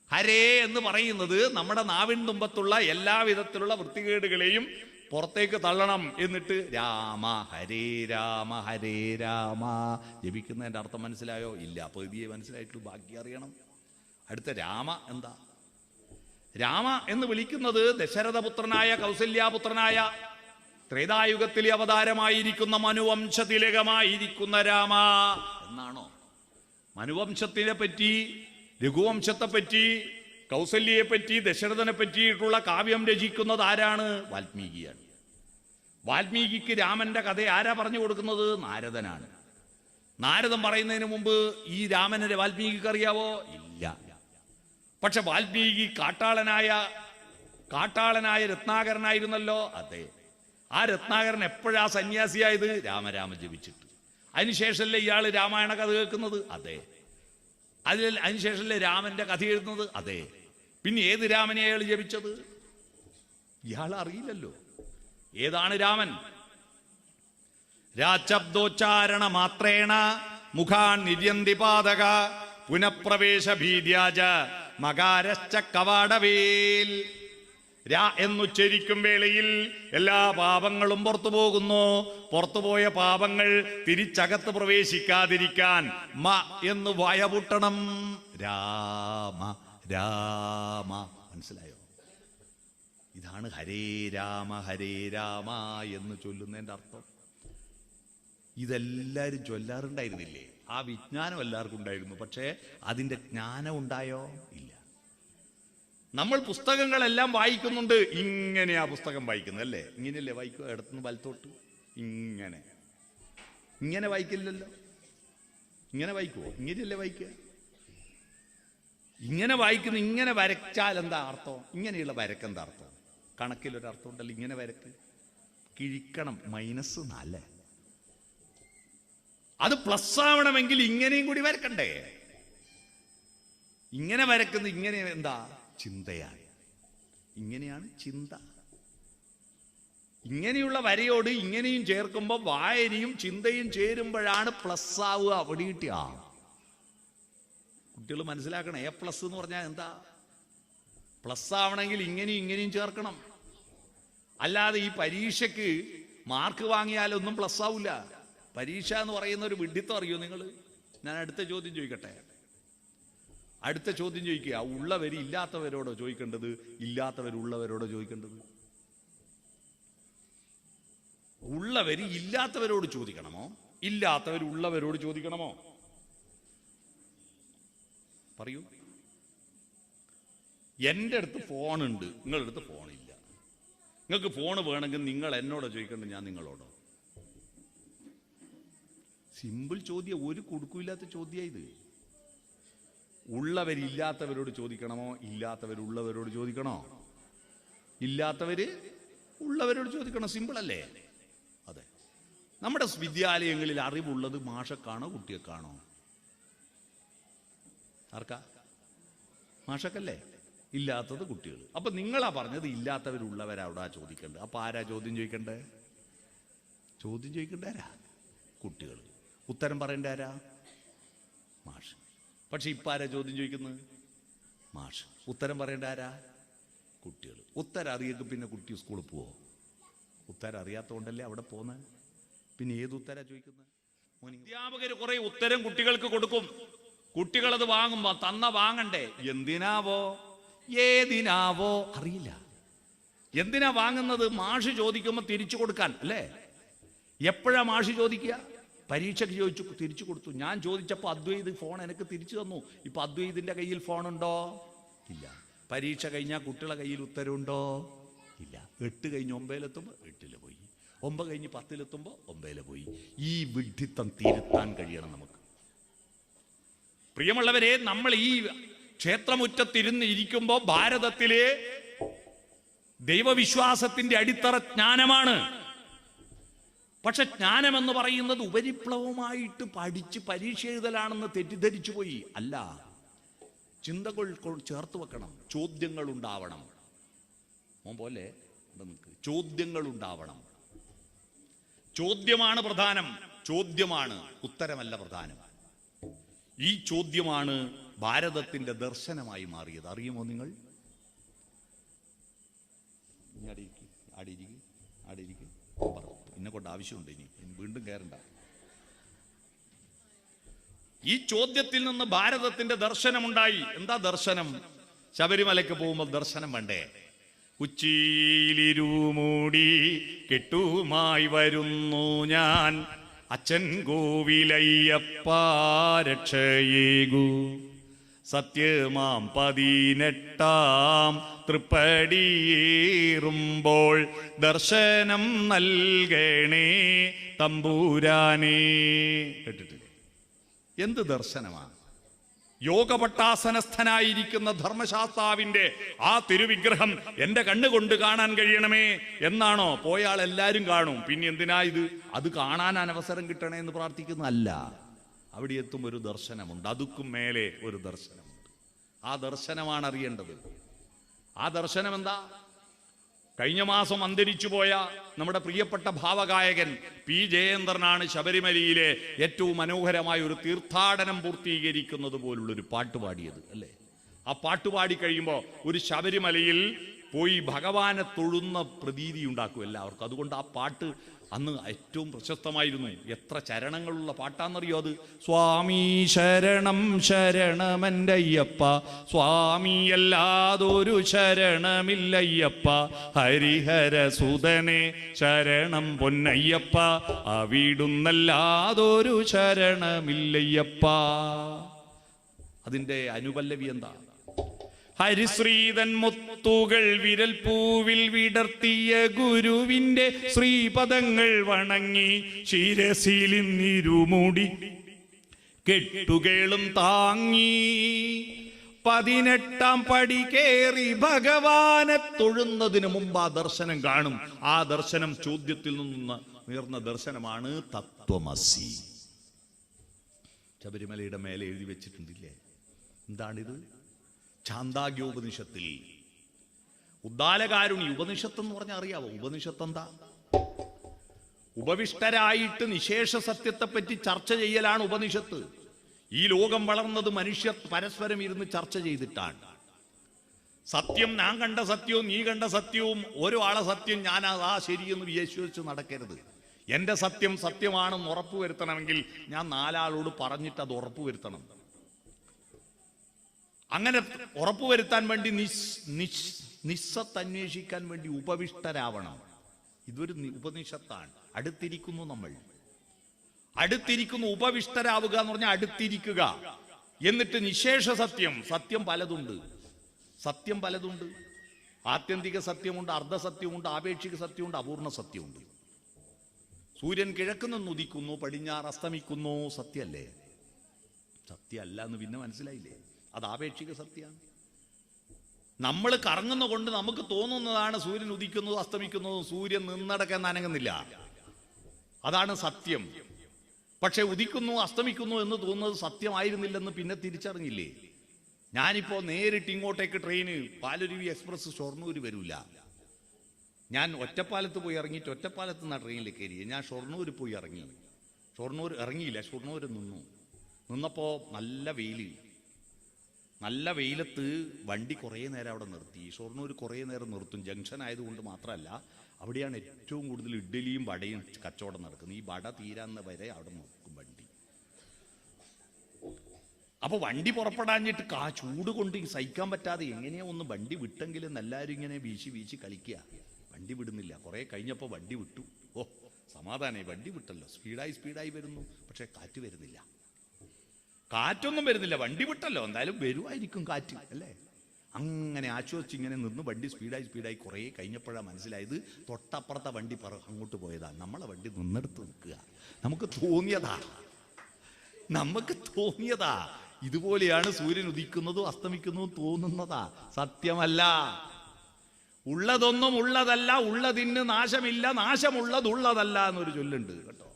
ഹരേ എന്ന് പറയുന്നത് നമ്മുടെ നാവിൻ തുമ്പത്തുള്ള എല്ലാവിധത്തിലുള്ള വൃത്തികേടുകളെയും പുറത്തേക്ക് തള്ളണം. എന്നിട്ട് രാമ ഹരേ രാമ ഹരേ രാമ ജപിക്കുന്നതിൻ്റെ അർത്ഥം മനസ്സിലായോ? ഇല്ല. പകുതിയെ മനസ്സിലായിട്ടുള്ളൂ, ബാക്കി അറിയണം. അടുത്ത രാമ എന്താ? രാമ എന്ന് വിളിക്കുന്നത് ദശരഥപുത്രനായ കൗസല്യാപുത്രനായ ത്രേതായുഗത്തിലെ അവതാരമായിരിക്കുന്ന മനുവംശതിലകമായിരിക്കുന്ന രാമ എന്നാണോ? മനുവംശത്തിനെ പറ്റി, രഘുവംശത്തെ പറ്റി, കൗസല്യയെ പറ്റി, ദശരഥനെ പറ്റിയിട്ടുള്ള കാവ്യം രചിക്കുന്നത് ആരാണ്? വാൽമീകിയാണ്. വാൽമീകിക്ക് രാമന്റെ കഥ ആരാ പറഞ്ഞു കൊടുക്കുന്നത്? നാരദനാണ്. നാരദൻ പറയുന്നതിന് മുമ്പ് ഈ രാമനെ വാൽമീകിക്ക് അറിയാവോ? ഇല്ല. പക്ഷെ വാൽമീകി കാട്ടാളനായ രത്നാകരനായിരുന്നല്ലോ. അതെ. ആ രത്നാകരൻ എപ്പോഴാ സന്യാസിയായത്? രാമരാമ ജപിച്ചിട്ട്. അതിനുശേഷമല്ലേ ഇയാൾ രാമായണ കഥ കേൾക്കുന്നത്? അതെ. അതിനുശേഷമല്ലേ രാമന്റെ കഥ എഴുതുന്നത്? അതെ. പിന്നെ ഏത് രാമനെ അയാൾ ജപിച്ചത്? ഇയാൾ അറിയില്ലല്ലോ. ഏതാണ് രാമൻ? രാശബ്ദോച്ചാരണ മാത്രേണ മുഖാൻ നിര്യന്തി പാതക പുനഃപ്രവേശ ഭീര്യാജ മകാരശ്ച കവാടവേൽ. രാ എന്നുച്ചരിക്കും വേളയിൽ എല്ലാ പാപങ്ങളും പുറത്തു പോകുന്നു. പുറത്തുപോയ പാപങ്ങൾ തിരിച്ചകത്ത് പ്രവേശിക്കാതിരിക്കാൻ മ എന്ന് വയപൂട്ടണം. രാമ രാമ. മനസ്സിലായോ? ഇതാണ് ഹരേ രാമ എന്ന് ചൊല്ലുന്നതിന്റെ അർത്ഥം. ഇതെല്ലാവരും ചൊല്ലാറുണ്ടായിരുന്നില്ലേ? ആ വിജ്ഞാനം എല്ലാവർക്കും ഉണ്ടായിരുന്നു. പക്ഷേ അതിന്റെ ജ്ഞാനം ഉണ്ടായോ? ഇല്ല. നമ്മൾ പുസ്തകങ്ങളെല്ലാം വായിക്കുന്നുണ്ട്. ഇങ്ങനെയാ പുസ്തകം വായിക്കുന്നത് അല്ലേ? ഇങ്ങനെയല്ലേ വായിക്കുക? ഇടത്തുനിന്ന് വലത്തോട്ട് ഇങ്ങനെ വായിക്കില്ലല്ലോ. ഇങ്ങനെ വായിക്കുവോ? ഇങ്ങനെയല്ലേ വായിക്കുക? ഇങ്ങനെ വായിക്കുന്ന. ഇങ്ങനെ വരച്ചാൽ എന്താ അർത്ഥം? ഇങ്ങനെയുള്ള വരക്കെന്താ അർത്ഥം? കണക്കിലൊരർത്ഥം ഉണ്ടല്ലോ. ഇങ്ങനെ വരക്ക് കിഴിക്കണം. -4. അത് പ്ലസ് ആവണമെങ്കിൽ ഇങ്ങനെയും കൂടി വരക്കണ്ടേ? ഇങ്ങനെ വരക്കുന്ന. ഇങ്ങനെ എന്താ? ചിന്തയാണ്. ഇങ്ങനെയാണ് ചിന്ത. ഇങ്ങനെയുള്ള വരയോട് ഇങ്ങനെയും ചേർക്കുമ്പോൾ വായനയും ചിന്തയും ചേരുമ്പോഴാണ് പ്ലസ് ആവുക. അവിടെ കിട്ടിയ കുട്ടികൾ മനസ്സിലാക്കണം. A+ എന്ന് പറഞ്ഞാൽ എന്താ? പ്ലസ് ആവണമെങ്കിൽ ഇങ്ങനെയും ഇങ്ങനെയും ചേർക്കണം. അല്ലാതെ ഈ പരീക്ഷയ്ക്ക് മാർക്ക് വാങ്ങിയാലൊന്നും പ്ലസ് ആവില്ല. പരീക്ഷ എന്ന് പറയുന്ന ഒരു വിഡ്ഢിത്തം അറിയോ നിങ്ങൾ? ഞാൻ അടുത്ത ചോദ്യം ചോദിക്കട്ടെ. അടുത്ത ചോദ്യം ചോദിക്കുക. ഉള്ളവർ ഇല്ലാത്തവരോടോ ചോദിക്കേണ്ടത്? ഇല്ലാത്തവരുള്ളവരോടോ ചോദിക്കേണ്ടത്? ഉള്ളവർ ഇല്ലാത്തവരോട് ചോദിക്കണമോ? ഇല്ലാത്തവരുള്ളവരോട് ചോദിക്കണമോ? പറയൂ. എൻ്റെ അടുത്ത് ഫോണുണ്ട്, നിങ്ങളുടെ അടുത്ത് ഫോണില്ല. നിങ്ങൾക്ക് ഫോൺ വേണമെങ്കിൽ നിങ്ങൾ എന്നോടോ ചോദിക്കേണ്ടത്? ഞാൻ നിങ്ങളോടോ? സിമ്പിൾ ചോദ്യം. ഒരു കുടുക്കില്ലാത്ത ചോദ്യം ഇത്. ഉള്ളവരില്ലാത്തവരോട് ചോദിക്കണമോ? ഇല്ലാത്തവരുള്ളവരോട് ചോദിക്കണോ? ഇല്ലാത്തവര് ഉള്ളവരോട് ചോദിക്കണോ? സിമ്പിൾ അല്ലേ? അതെ. നമ്മുടെ വിദ്യാലയങ്ങളിൽ അറിവുള്ളത് മാഷക്കാണോ കുട്ടികൾക്കാണോ? ആർക്കാ? മാഷക്കല്ലേ. ഇല്ലാത്തത് കുട്ടികൾ. അപ്പൊ നിങ്ങളാ പറഞ്ഞത് ഇല്ലാത്തവരുള്ളവരവിടെ ചോദിക്കേണ്ടത്. അപ്പൊ ആരാ ചോദ്യം ചോദിക്കണ്ടേ? ചോദ്യം ചോദിക്കേണ്ട ആരാ? കുട്ടികൾ. ഉത്തരം പറയേണ്ട ആരാ? മാഷ്. പക്ഷെ ഇപ്പം ആരാ ചോദ്യം ചോദിക്കുന്നത്? മാഷ്. ഉത്തരം പറയേണ്ട ആരാ? കുട്ടികൾ. ഉത്തരം അറിയൊക്കെ പിന്നെ കുട്ടി സ്കൂളിൽ പോവോ? ഉത്തരം അറിയാത്തതുകൊണ്ടല്ലേ അവിടെ പോകുന്നത്. പിന്നെ ഏത് ഉത്തരാ ചോദിക്കുന്നത്? അധ്യാപകർ കുറെ ഉത്തരം കുട്ടികൾക്ക് കൊടുക്കും. കുട്ടികളത് വാങ്ങുമ്പോ വാങ്ങണ്ടേ? എന്തിനാവോ ഏതിനാവോ അറിയില്ല. എന്തിനാ വാങ്ങുന്നത്? മാഷ് ചോദിക്കുമ്പോൾ തിരിച്ചു കൊടുക്കാൻ അല്ലേ? എപ്പോഴാ മാഷ് ചോദിക്കുക? പരീക്ഷയ്ക്ക് ചോദിച്ചു, തിരിച്ചു കൊടുത്തു. ഞാൻ ചോദിച്ചപ്പോൾ അദ്വൈത് ഫോൺ എനിക്ക് തിരിച്ചു തന്നു. ഇപ്പൊ അദ്വൈതിന്റെ കയ്യിൽ ഫോണുണ്ടോ? ഇല്ല. പരീക്ഷ കഴിഞ്ഞാൽ കുട്ടികളുടെ കയ്യിൽ ഉത്തരവുണ്ടോ? ഇല്ല. 8 കഴിഞ്ഞ് 9 8 പോയി. 9 കഴിഞ്ഞ് 10 9 പോയി. ഈ വിഡ്ഢിത്തം തിരുത്താൻ കഴിയണം നമുക്ക്. പ്രിയമുള്ളവരെ, നമ്മൾ ഈ ക്ഷേത്രമുറ്റത്തിരുന്ന് ഇരിക്കുമ്പോൾ ഭാരതത്തിലെ ദൈവവിശ്വാസത്തിന്റെ അടിത്തറ ജ്ഞാനമാണ്. പക്ഷെ ജ്ഞാനമെന്ന് പറയുന്നത് ഉപരിപ്ലവമായിട്ട് പഠിച്ച് പരീക്ഷ എഴുതലാണെന്ന് തെറ്റിദ്ധരിച്ചു പോയി. അല്ല, ചിന്തകൾ ചേർത്ത് വെക്കണം. ചോദ്യങ്ങൾ ഉണ്ടാവണം. പോലെ ചോദ്യങ്ങൾ ഉണ്ടാവണം. ചോദ്യമാണ് പ്രധാനം. ചോദ്യമാണ്, ഉത്തരമല്ല പ്രധാനം. ഈ ചോദ്യമാണ് ഭാരതത്തിന്റെ ദർശനമായി മാറിയത്. അറിയുമോ നിങ്ങൾ? എന്നെ കൊണ്ട് ആവശ്യമുണ്ട്. ഇനി വീണ്ടും കയറണ്ട. ഈ ചോദ്യത്തിൽ നിന്ന് ഭാരതത്തിന്റെ ദർശനമുണ്ടായി. എന്താ ദർശനം? ശബരിമലയ്ക്ക് പോകുമ്പോൾ ദർശനം വേണ്ടേ? ഉച്ചിയിലിരുമൂടി കെട്ടുമായി വരുന്നു ഞാൻ, അച്ഛൻ കോവിലയ്യപ്പ രക്ഷയേകു. സത്യമാം 18 തൃപ്പടിയേറുമ്പോൾ ദർശനം നൽകണേ തമ്പൂരാനേ. കേട്ടിട്ടില്ലേ? എന്ത് ദർശനമാണ്? യോഗപട്ടാസനസ്ഥനായിരിക്കുന്ന ധർമ്മശാസ്താവിന്റെ ആ തിരുവിഗ്രഹം എന്റെ കണ്ണുകൊണ്ട് കാണാൻ കഴിയണമേ എന്നാണോ? പോയാൾ എല്ലാരും കാണും. പിന്നെ എന്തിനാ ഇത്? അത് കാണാൻ അവസരം കിട്ടണേ എന്ന് പ്രാർത്ഥിക്കുന്നതല്ല. അവിടെ എത്തും ഒരു ദർശനമുണ്ട്. അതുക്കും മേലെ ഒരു ദർശനമുണ്ട്. ആ ദർശനമാണ് അറിയേണ്ടത്. ആ ദർശനം എന്താ? കഴിഞ്ഞ മാസം അന്തരിച്ചു പോയ നമ്മുടെ പ്രിയപ്പെട്ട ഭാവഗായകൻ പി ജയേന്ദ്രനാണ് ശബരിമലയിലെ ഏറ്റവും മനോഹരമായ ഒരു തീർത്ഥാടനം പൂർത്തീകരിക്കുന്നത് പോലുള്ളൊരു പാട്ട് പാടിയത് അല്ലേ? ആ പാട്ടുപാടി കഴിയുമ്പോൾ ഒരു ശബരിമലയിൽ പോയി ഭഗവാനെ തൊഴുന്ന പ്രതീതി ഉണ്ടാക്കും എല്ലാവർക്കും. അതുകൊണ്ട് ആ പാട്ട് അന്ന് ഏറ്റവും പ്രശസ്തമായിരുന്നു. എത്ര ചരണങ്ങളുള്ള പാട്ടാണെന്നറിയോ അത്? സ്വാമി ശരണം ശരണമെൻ്റെ അയ്യപ്പ, സ്വാമിയല്ലാതൊരു ശരണമില്ലയ്യപ്പ, ഹരിഹര സുതനെ ശരണം പൊന്നയ്യപ്പ, അവിടുന്നല്ലാതൊരു ശരണമില്ലയ്യപ്പ. അതിൻ്റെ അനുപല്ലവി എന്താ? ഹരിശ്രീതൻ മുത്തുകൾ വിരൽ പൂവിൽ വിടർത്തിയ ഗുരുവിന്റെ ശ്രീപദങ്ങൾ വണങ്ങി ശിരസിലിന്നിരുമുടി കെട്ടുകേളും താങ്ങി 18-ാം പടി കേറി ഭഗവാനെ തൊഴുന്നതിന് മുമ്പ് ആ ദർശനം കാണും. ആ ദർശനം ചോദ്യത്തിൽ നിന്ന് ഉയർന്ന ദർശനമാണ് തത്വമസി. ശബരിമലയുടെ മേലെ എഴുതി വെച്ചിട്ടുണ്ടില്ലേ? എന്താണിത്? ഛാന്ദാഗ്യോപനിഷത്തിൽ ഉദ്ദാലകാരുണി ഉപനിഷത്ത് എന്ന് പറഞ്ഞാൽ അറിയാവോ? ഉപനിഷത്ത് എന്താ? ഉപവിഷ്ടരായിട്ട് നിശേഷ സത്യത്തെപ്പറ്റി ചർച്ച ചെയ്യലാണ് ഉപനിഷത്ത്. ഈ ലോകം വളർന്നത് മനുഷ്യർ പരസ്പരം ഇരുന്ന് ചർച്ച ചെയ്തിട്ടാണ്. സത്യം ഞാൻ കണ്ട സത്യവും നീ കണ്ട സത്യവും ഓരോ ആളെ സത്യം ഞാൻ ആ ശരിയെന്ന് വിശ്വസിച്ച് നടക്കരുത്. എന്റെ സത്യം സത്യമാണെന്ന് ഉറപ്പുവരുത്തണമെങ്കിൽ ഞാൻ 4 ആളോട് പറഞ്ഞിട്ട് അത് ഉറപ്പുവരുത്തണം. അങ്ങനെ ഉറപ്പുവരുത്താൻ വേണ്ടി നിസ്സത്തന്വേഷിക്കാൻ വേണ്ടി ഉപവിഷ്ടരാവണം. ഇതൊരു ഉപനിഷത്താണ്. അടുത്തിരിക്കുന്നു, നമ്മൾ അടുത്തിരിക്കുന്നു. ഉപവിഷ്ടരാവുക എന്ന് പറഞ്ഞാൽ അടുത്തിരിക്കുക. എന്നിട്ട് നിശേഷ സത്യം, സത്യം പലതുണ്ട്. സത്യം പലതുണ്ട്. ആത്യന്തിക സത്യമുണ്ട്, അർദ്ധസത്യമുണ്ട്, ആപേക്ഷിക സത്യമുണ്ട്, അപൂർണ സത്യമുണ്ട്. സൂര്യൻ കിഴക്ക് നിന്ന് ഉദിക്കുന്നു, പടിഞ്ഞാറ് അസ്തമിക്കുന്നു. സത്യമല്ലേ? സത്യമല്ല എന്ന് പിന്നെ മനസ്സിലായില്ലേ? അത് ആപേക്ഷിക സത്യമാണ്. നമ്മൾ കറങ്ങുന്ന കൊണ്ട് നമുക്ക് തോന്നുന്നതാണ് സൂര്യൻ ഉദിക്കുന്നതും അസ്തമിക്കുന്നതും. സൂര്യൻ നിന്നടക്കാൻ അനങ്ങുന്നില്ല, അതാണ് സത്യം. പക്ഷെ ഉദിക്കുന്നു അസ്തമിക്കുന്നു എന്ന് തോന്നുന്നത് സത്യമായിരുന്നില്ലെന്ന് പിന്നെ തിരിച്ചറിഞ്ഞില്ലേ? ഞാനിപ്പോ നേരിട്ട് ഇങ്ങോട്ടേക്ക് ട്രെയിന് പാലരുവി എക്സ്പ്രസ് ഷൊർണൂർ വരില്ല. ഞാൻ ഒറ്റപ്പാലത്ത് പോയി ഇറങ്ങിയിട്ട് ഒറ്റപ്പാലത്ത് നിന്നാണ് ട്രെയിനിൽ കയറിയത്. ഞാൻ ഷൊർണൂർ പോയി ഇറങ്ങി. ഷൊർണൂർ ഇറങ്ങിയില്ല, ഷൊർണൂർ നിന്നപ്പോൾ നല്ല വെയിലത്ത് വണ്ടി കുറേ നേരം അവിടെ നിർത്തി. ഷൊർണൂർ കുറേ നേരം നിർത്തും. ജംഗ്ഷൻ ആയതുകൊണ്ട് മാത്രമല്ല, അവിടെയാണ് ഏറ്റവും കൂടുതൽ ഇഡ്ഡലിയും വടയും കച്ചവടം നടക്കുന്നത്. ഈ വട തീരാന്ന വരെ അവിടെ നോക്കും വണ്ടി. അപ്പോൾ വണ്ടി പുറപ്പെടാഞ്ഞിട്ട് ചൂട് കൊണ്ട് സഹിക്കാൻ പറ്റാതെ എങ്ങനെയാ ഒന്ന് വണ്ടി വിട്ടെങ്കിലും എല്ലാവരും ഇങ്ങനെ വീശി കളിക്കുക. വണ്ടി വിടുന്നില്ല. കുറേ കഴിഞ്ഞപ്പോൾ വണ്ടി വിട്ടു. ഓ സമാധാനമായി, വണ്ടി വിട്ടല്ലോ. സ്പീഡായി വരുന്നു, പക്ഷെ കാറ്റ് വരുന്നില്ല. കാറ്റൊന്നും വരുന്നില്ല, വണ്ടി വിട്ടല്ലോ, എന്തായാലും വരുമായിരിക്കും കാറ്റ് അല്ലേ? അങ്ങനെ ആശ്വസിച്ച് ഇങ്ങനെ നിന്ന് വണ്ടി സ്പീഡായി കുറേ കഴിഞ്ഞപ്പോഴാണ് മനസ്സിലായത് തൊട്ടപ്പുറത്തെ വണ്ടി അങ്ങോട്ട് പോയതാണ്. നമ്മളെ വണ്ടി നിന്നെടുത്ത് നിൽക്കുക. നമുക്ക് തോന്നിയതാ. ഇതുപോലെയാണ് സൂര്യൻ ഉദിക്കുന്നതും അസ്തമിക്കുന്നതും തോന്നുന്നതാ, സത്യമല്ല. ഉള്ളതൊന്നും ഉള്ളതല്ല, ഉള്ളതിന് നാശമില്ല, നാശമുള്ളത് ഉള്ളതല്ല എന്നൊരു ചൊല്ലുണ്ട് കേട്ടോ.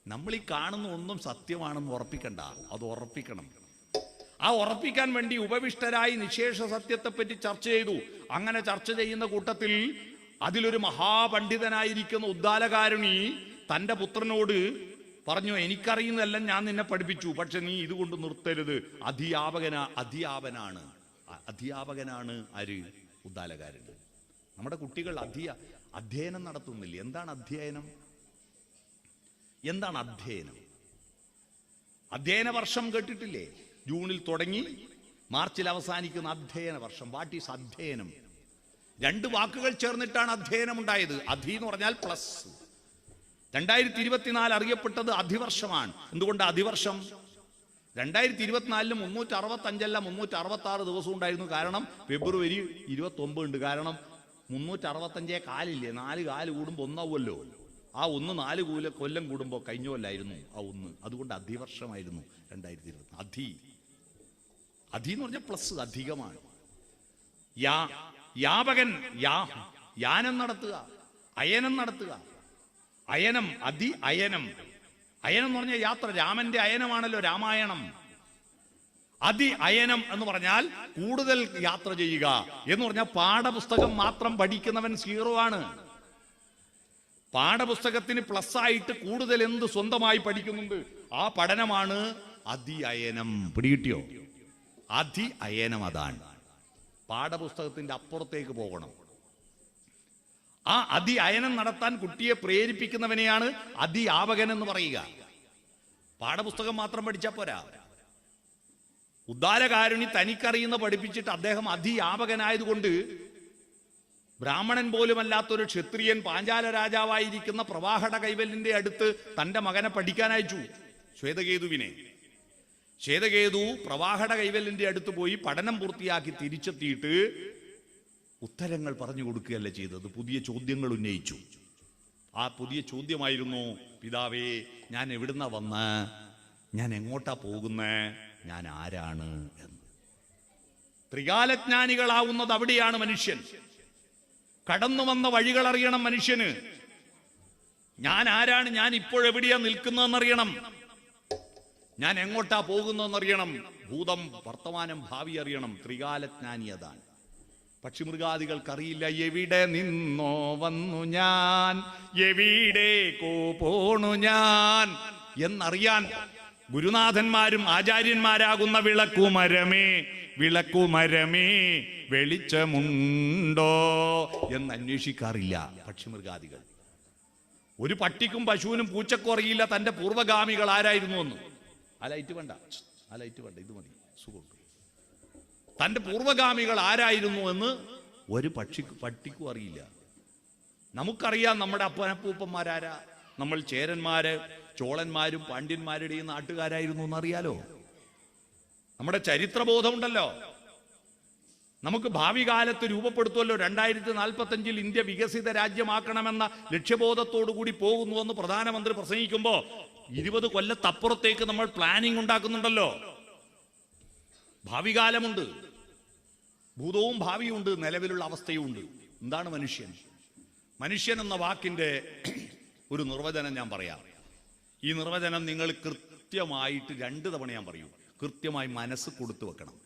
നമ്മൾ ഈ കാണുന്ന ഒന്നും സത്യമാണെന്ന് ഉറപ്പിക്കണ്ട, അത് ഉറപ്പിക്കണം. ആ ഉറപ്പിക്കാൻ വേണ്ടി ഉപവിഷ്ടരായി നിശേഷ സത്യത്തെപ്പറ്റി ചർച്ച ചെയ്തു. അങ്ങനെ ചർച്ച ചെയ്യുന്ന കൂട്ടത്തിൽ അതിലൊരു മഹാപണ്ഡിതനായിരിക്കുന്ന ഉദ്ദാലകാരുണി തൻ്റെ പുത്രനോട് പറഞ്ഞു, എനിക്കറിയുന്നതെല്ലാം ഞാൻ നിന്നെ പഠിപ്പിച്ചു, പക്ഷെ നീ ഇതുകൊണ്ട് നിർത്തരുത്. അധ്യാപകനാണ് ആര്? ഉദ്ദാലകാരുണി. നമ്മുടെ കുട്ടികൾ അധ്യയനം നടത്തുന്നില്ല. എന്താണ് അധ്യയനം? അധ്യയന വർഷം കേട്ടിട്ടില്ലേ? ജൂണിൽ തുടങ്ങി മാർച്ചിൽ അവസാനിക്കുന്ന അധ്യയന വർഷം. വാട്ട് ഈസ് അധ്യയനം? 2 വാക്കുകൾ ചേർന്നിട്ടാണ് അധ്യയനം ഉണ്ടായത്. അധി എന്ന് പറഞ്ഞാൽ പ്ലസ്. 2024 അറിയപ്പെട്ടത് അധിവർഷമാണ്. എന്തുകൊണ്ട് അധിവർഷം? 2024 365 366 ദിവസം ഉണ്ടായിരുന്നു. കാരണം ഫെബ്രുവരി 29 ഉണ്ട്. കാരണം 365 കാലില്ലേ, 4 കാല് കൂടുമ്പോൾ ഒന്നാവുമല്ലോ. ആ 4 കൊല്ലം കൂടുമ്പോൾ കഴിഞ്ഞ കൊല്ലായിരുന്നു ആ 1. അതുകൊണ്ട് അധിവർഷമായിരുന്നു 2024. അധി എന്ന് പറഞ്ഞാൽ പ്ലസ്, അധികമാണ്. യാപകൻ യാനം നടത്തുക, അയനം നടത്തുക. അയനം അയനം എന്ന് പറഞ്ഞാൽ യാത്ര. രാമന്റെ അയനമാണല്ലോ രാമായണം. അയനം എന്ന് പറഞ്ഞാൽ കൂടുതൽ യാത്ര ചെയ്യുക എന്ന് പറഞ്ഞാൽ പാഠപുസ്തകം മാത്രം പഠിക്കുന്നവൻ 0 ആണ്. പാഠപുസ്തകത്തിന് പ്ലസ് ആയിട്ട് കൂടുതൽ എന്ത് സ്വന്തമായി പഠിക്കുന്നുണ്ട്, ആ പഠനമാണ് അധ്യയനം. പിടികിട്ടിയോ? അയനം അതാണ്. പാഠപുസ്തകത്തിന്റെ അപ്പുറത്തേക്ക് പോകണം. ആ അയനം നടത്താൻ കുട്ടിയെ പ്രേരിപ്പിക്കുന്നവനെയാണ് അധ്യാപകൻ എന്ന് പറയുക. പാഠപുസ്തകം മാത്രം പഠിച്ചാൽ പോരാ. ഉദാരകാരുണി തനിക്കറിയുന്ന പഠിപ്പിച്ചിട്ട് അദ്ദേഹം അധ്യാപകനായതുകൊണ്ട് ബ്രാഹ്മണൻ പോലുമല്ലാത്തൊരു ക്ഷത്രിയൻ പാഞ്ചാല രാജാവായിരിക്കുന്ന പ്രവാഹട കൈവല്യന്റെ അടുത്ത് തന്റെ മകനെ പഠിക്കാൻ അയച്ചു, ശ്വേതകേതുവിനെ. ശ്വേതകേതു പ്രവാഹട കൈവല്യന്റെ അടുത്ത് പോയി പഠനം പൂർത്തിയാക്കി തിരിച്ചെത്തിയിട്ട് ഉത്തരങ്ങൾ പറഞ്ഞു കൊടുക്കുകയല്ല ചെയ്തത്, പുതിയ ചോദ്യങ്ങൾ ഉന്നയിച്ചു. ആ പുതിയ ചോദ്യമായിരുന്നു, പിതാവേ, ഞാൻ എവിടുന്ന വന്ന്, ഞാൻ എങ്ങോട്ടാ പോകുന്നേ, ഞാൻ ആരാണ് എന്ന്. ത്രികാലജ്ഞാനികളാവുന്നത് അവിടെയാണ് മനുഷ്യൻ. കടന്നു വന്ന വഴികൾ അറിയണം മനുഷ്യന്. ഞാൻ ആരാണ്, ഞാൻ ഇപ്പോഴെവിടെയാ നിൽക്കുന്നതെന്നറിയണം, ഞാൻ എങ്ങോട്ടാ പോകുന്നതെന്നറിയണം, ഭൂതം വർത്തമാനം ഭാവി അറിയണം. ത്രികാലജ്ഞാനി അതാണ്. പക്ഷിമൃഗാദികൾക്കറിയില്ല എവിടെ നിന്നോ വന്നു ഞാൻ, എവിടേക്കോ പോണു ഞാൻ എന്നറിയാൻ ഗുരുനാഥന്മാരും ആചാര്യന്മാരാകുന്ന വിളക്കുമരമേ വെളിച്ചമുണ്ടോ എന്ന് അന്വേഷിക്കാറില്ല പക്ഷിമൃഗാദികൾ. ഒരു പട്ടിക്കും പശുവിനും പൂച്ചക്കും അറിയില്ല തന്റെ പൂർവ്വഗാമികൾ ആരായിരുന്നു എന്ന്. ആ ലൈറ്റ് വേണ്ട, ഇത് മതി, സുഖം. തന്റെ പൂർവ്വഗാമികൾ ആരായിരുന്നു എന്ന് ഒരു പട്ടിക്കും അറിയില്ല. നമുക്കറിയാം നമ്മുടെ അപ്പനപ്പൂപ്പന്മാരാരാ, നമ്മൾ ചേരന്മാര്, ചോളന്മാരും പാണ്ഡ്യന്മാരുടെയും നാട്ടുകാരായിരുന്നു എന്നറിയാലോ. നമ്മുടെ ചരിത്രബോധമുണ്ടല്ലോ. നമുക്ക് ഭാവി കാലത്ത് രൂപപ്പെടുത്തുമല്ലോ. 2045 ഇന്ത്യ വികസിത രാജ്യമാക്കണമെന്ന ലക്ഷ്യബോധത്തോടു കൂടി പോകുന്നുവെന്ന് പ്രധാനമന്ത്രി പ്രസംഗിക്കുമ്പോ 20 കൊല്ലത്തപ്പുറത്തേക്ക് നമ്മൾ പ്ലാനിംഗ് ഉണ്ടാക്കുന്നുണ്ടല്ലോ. ഭാവി കാലമുണ്ട്, ഭൂതവും ഭാവിയും ഉണ്ട്, നിലവിലുള്ള അവസ്ഥയും ഉണ്ട്. എന്താണ് മനുഷ്യൻ? മനുഷ്യൻ എന്ന വാക്കിന്റെ ഒരു നിർവചനം ഞാൻ പറയാം. ഈ നിർവചനം നിങ്ങൾ കൃത്യമായിട്ട് 2 തവണ ഞാൻ പറയൂ, കൃത്യമായി മനസ്സ് കൊടുത്തു വെക്കണം.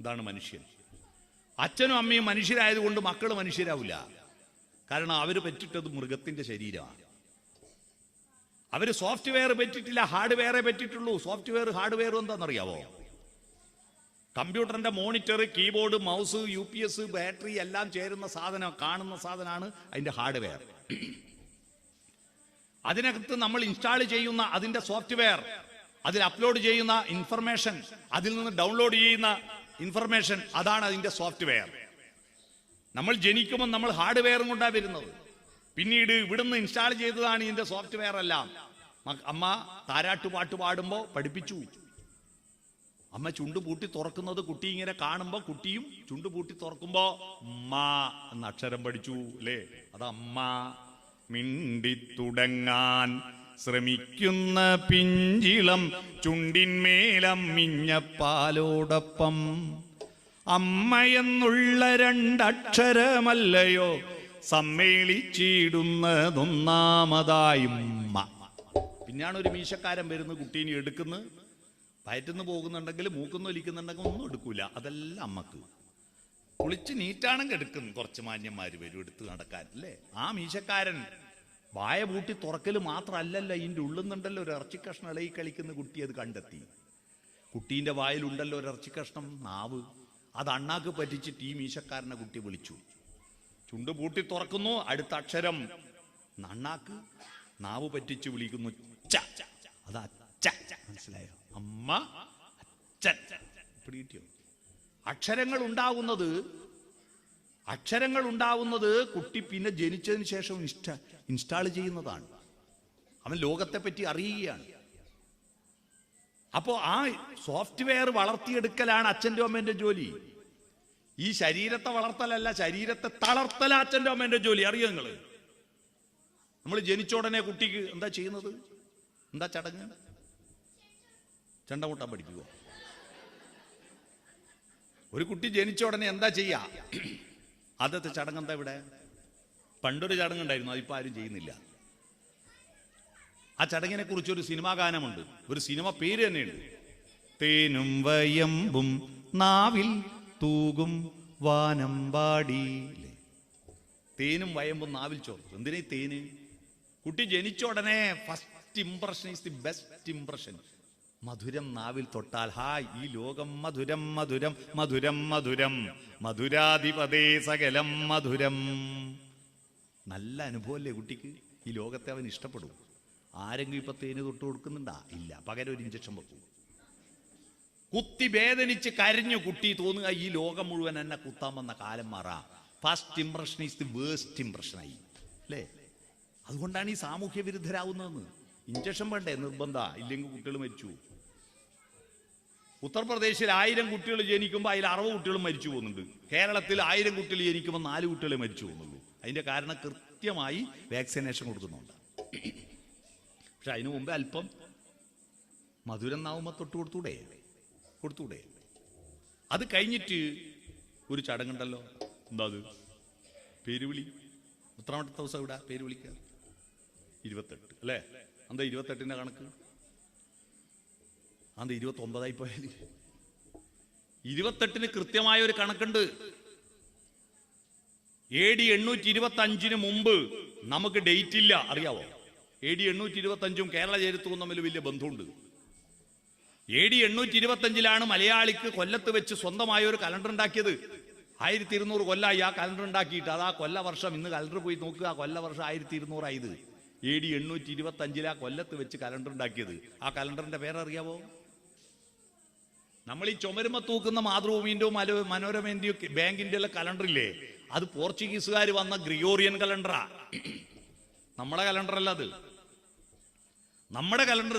ഇതാണ് മനുഷ്യൻ. അച്ഛനും അമ്മയും മനുഷ്യരായതുകൊണ്ട് മക്കൾ മനുഷ്യരാവില്ല. കാരണം അവര് പറ്റിട്ടത് മൃഗത്തിന്റെ ശരീരമാണ്. അവര് സോഫ്റ്റ്വെയർ പറ്റിട്ടില്ല, ഹാർഡ്വെയറെ പറ്റിട്ടുള്ളൂ. സോഫ്റ്റ്വെയർ ഹാർഡ്വെയർ എന്താണെന്നറിയാവോ? കമ്പ്യൂട്ടറിന്റെ monitor, keyboard, mouse, UPS, battery എല്ലാം ചേരുന്ന സാധനം, കാണുന്ന സാധനമാണ് അതിന്റെ ഹാർഡ്വെയർ. അതിനകത്ത് നമ്മൾ ഇൻസ്റ്റാൾ ചെയ്യുന്ന അതിന്റെ സോഫ്റ്റ്വെയർ, അതിൽ അപ്ലോഡ് ചെയ്യുന്ന ഇൻഫർമേഷൻ, അതിൽ നിന്ന് ഡൗൺലോഡ് ചെയ്യുന്ന ഇൻഫർമേഷൻ, അതാണ് അതിന്റെ സോഫ്റ്റ്വെയർ. നമ്മൾ ജനിക്കുമ്പോൾ നമ്മൾ ഹാർഡ്വെയറും കൊണ്ടാണ് വരുന്നത്. പിന്നീട് ഇവിടുന്ന് ഇൻസ്റ്റാൾ ചെയ്തതാണ് ഇതിന്റെ സോഫ്റ്റ്വെയർ എല്ലാം. അമ്മ താരാട്ടുപാട്ട് പാടുമ്പോ പഠിപ്പിച്ചു. അമ്മ ചുണ്ടുപൂട്ടി തുറക്കുന്നത് കുട്ടി ഇങ്ങനെ കാണുമ്പോ കുട്ടിയും ചുണ്ടുപൂട്ടി തുറക്കുമ്പോ അമ്മ എന്ന അക്ഷരം പഠിച്ചു അല്ലേ? അത് അമ്മ. മിണ്ടിത്തുടങ്ങാൻ ശ്രമിക്കുന്ന പിഞ്ചിളം ചുണ്ടിന്മേലമ്മിഞ്ഞപ്പാലോടൊപ്പം അമ്മയെന്നുള്ള 2 അക്ഷരമല്ലയോ സമ്മേളിച്ചിടുന്നതൊന്നാമതായും ഉമ്മ. പിന്നെയാണ് ഒരു മീശക്കാരൻ വരുന്നത്, കുട്ടീനെ എടുക്കുന്നു. വയറ്റുന്ന് പോകുന്നുണ്ടെങ്കിൽ, മൂക്കുന്ന് ഒലിക്കുന്നുണ്ടെങ്കിൽ ഒന്നും എടുക്കൂല, അതെല്ലാം അമ്മക്ക്. കുളിച്ച് നീറ്റാണെങ്കിൽ എടുക്കുന്നു, കുറച്ച് മാന്യന്മാര് വരും എടുത്ത് നടക്കാൻ അല്ലേ? ആ മീശക്കാരൻ വായ പൂട്ടി തുറക്കല് മാത്രമല്ലല്ലോ, ഇതിൻ്റെ ഉള്ളുന്നുണ്ടല്ലോ ഒരു ഇറച്ചി കഷ്ണം ഇളകി കളിക്കുന്ന കുട്ടി അത് കണ്ടെത്തി. കുട്ടീൻ്റെ വായിലുണ്ടല്ലോ ഒരു ഇറച്ചി കഷ്ണം, നാവ്. അത് അണ്ണാക്ക് പറ്റിച്ചിട്ട് ഈ മീശക്കാരനെ കുട്ടി വിളിച്ചു. ചുണ്ട് പൂട്ടി തുറക്കുന്നു, അടുത്ത അക്ഷരം അണ്ണാക്ക്, നാവ് പറ്റിച്ച് വിളിക്കുന്നു ച. അത് അച്ഛ, മനസ്സിലായോ? അമ്മ, അച്ഛൻ. പിടികിട്ടിയോ? അക്ഷരങ്ങൾ ഉണ്ടാവുന്നത് കുട്ടി പിന്നെ ജനിച്ചതിന് ശേഷം ഇൻസ്റ്റാൾ ചെയ്യുന്നതാണ്. അവൻ ലോകത്തെ പറ്റി അറിയുകയാണ്. അപ്പോ ആ സോഫ്റ്റ്വെയർ വളർത്തിയെടുക്കലാണ് അച്ഛൻ്റെ അമ്മേന്റെ ജോലി. ഈ ശരീരത്തെ വളർത്തലല്ല, ശരീരത്തെ തളർത്തല അച്ഛൻ്റെ അമ്മേന്റെ ജോലി. അറിയോ നിങ്ങള്? നമ്മൾ ജനിച്ച ഉടനെ കുട്ടിക്ക് എന്താ ചെയ്യുന്നത്? എന്താ ചടങ്ങ്? ചെണ്ട കൂട്ടാൻ പഠിക്കുക. ഒരു കുട്ടി ജനിച്ച ഉടനെ എന്താ ചെയ്യാ? ആദ്യത്തെ ചടങ്ങ് എന്താ? ഇവിടെ പണ്ടൊരു ചടങ്ങുണ്ടായിരുന്നു, അതിപ്പോൾ ആരും ചെയ്യുന്നില്ല. ആ ചടങ്ങിനെ കുറിച്ച് ഒരു സിനിമാ ഗാനമുണ്ട്, ഒരു സിനിമ പേര് തന്നെയുണ്ട്. തേനും വയമ്പും നാവിൽ തൂകും വാനമ്പാടി. തേനും വയമ്പും നാവിൽ ചോർത്തും. എന്തിനാ തേന്? കുട്ടി ജനിച്ച ഉടനെ first impression is the best impression. മധുരം നാവിൽ തൊട്ടാൽ ഈ ലോകം മധുരം മധുരം മധുരം മധുരം മധുരാധിപതേ സകലം മധുരം. നല്ല അനുഭവമല്ലേ കുട്ടിക്ക്? ഈ ലോകത്തെ അവൻ ഇഷ്ടപ്പെടും. ആരെങ്കിലും ഇപ്പൊ തേന് തൊട്ട് കൊടുക്കുന്നുണ്ടാ? ഇല്ല. പകരം ഒരു ഇഞ്ചക്ഷൻ വെക്കും. കുത്തി വേദനിച്ച് കരഞ്ഞു കുട്ടി തോന്നുക ഈ ലോകം മുഴുവൻ എന്നെ കുത്താൻ വന്ന കാലം മാറാ. First impression is the best ഇംപ്രഷനായി അല്ലേ? അതുകൊണ്ടാണ് ഈ സാമൂഹ്യ വിരുദ്ധരാകുന്നതെന്ന്. ഇഞ്ചക്ഷൻ വേണ്ടേ? നിർബന്ധ. ഇല്ലെങ്കിൽ കുട്ടികൾ മരിച്ചു. ഉത്തർപ്രദേശിൽ 1000 കുട്ടികൾ ജനിക്കുമ്പോൾ അതിൽ 60 കുട്ടികളും മരിച്ചു പോകുന്നുണ്ട്. കേരളത്തിൽ 1000 കുട്ടികൾ ജനിക്കുമ്പോൾ 4 കുട്ടികളെ മരിച്ചു പോകുന്നുള്ളൂ. അതിന്റെ കാരണം കൃത്യമായി വാക്സിനേഷൻ കൊടുക്കുന്നുണ്ട്. പക്ഷെ അതിനു മുമ്പേ അല്പം മധുരം നാവുമ്പോൾ തൊട്ട് കൊടുത്തൂടെ? അത് കഴിഞ്ഞിട്ട് ഒരു ചടങ്ങുണ്ടല്ലോ. എന്താ അത്? പേരുവിളി. എത്രാമത്തെ ദിവസം ഇവിടെ പേര് വിളിക്കുക? 28 അല്ലേ? എന്താ 28ന്റെ കണക്ക്? അത് 29 പോയാൽ 28 കൃത്യമായ ഒരു കണക്കുണ്ട്. AD 825 മുമ്പ് നമുക്ക് ഡേറ്റ് ഇല്ല. അറിയാവോ? AD 825 കേരള ചരിത്രവും തമ്മിൽ വലിയ ബന്ധമുണ്ട്. AD 825 മലയാളിക്ക് കൊല്ലത്ത് വെച്ച് സ്വന്തമായ ഒരു കലണ്ടർ ഉണ്ടാക്കിയത്. 1200 കൊല്ലമായി ആ കലണ്ടർ ഉണ്ടാക്കിയിട്ട്. അത് ആ കൊല്ല വർഷം, ഇന്ന് കലണ്ടർ പോയി നോക്കുക, ആ കൊല്ല വർഷം 1200 ആയത്. AD 825 കൊല്ലത്ത് വെച്ച് കലണ്ടർ ഉണ്ടാക്കിയത്. ആ കലണ്ടറിന്റെ പേരറിയാവോ? നമ്മൾ ഈ ചുമരുമ തൂക്കുന്ന മാതൃഭൂമിന്റെയോ മനോരമന്റെയോ ബാങ്കിന്റെ എല്ലാം കലണ്ടറില്ലേ, അത് പോർച്ചുഗീസുകാർ വന്ന ഗ്രിഗോറിയൻ കലണ്ടറാ. നമ്മുടെ കലണ്ടറല്ല അത്. നമ്മുടെ കലണ്ടർ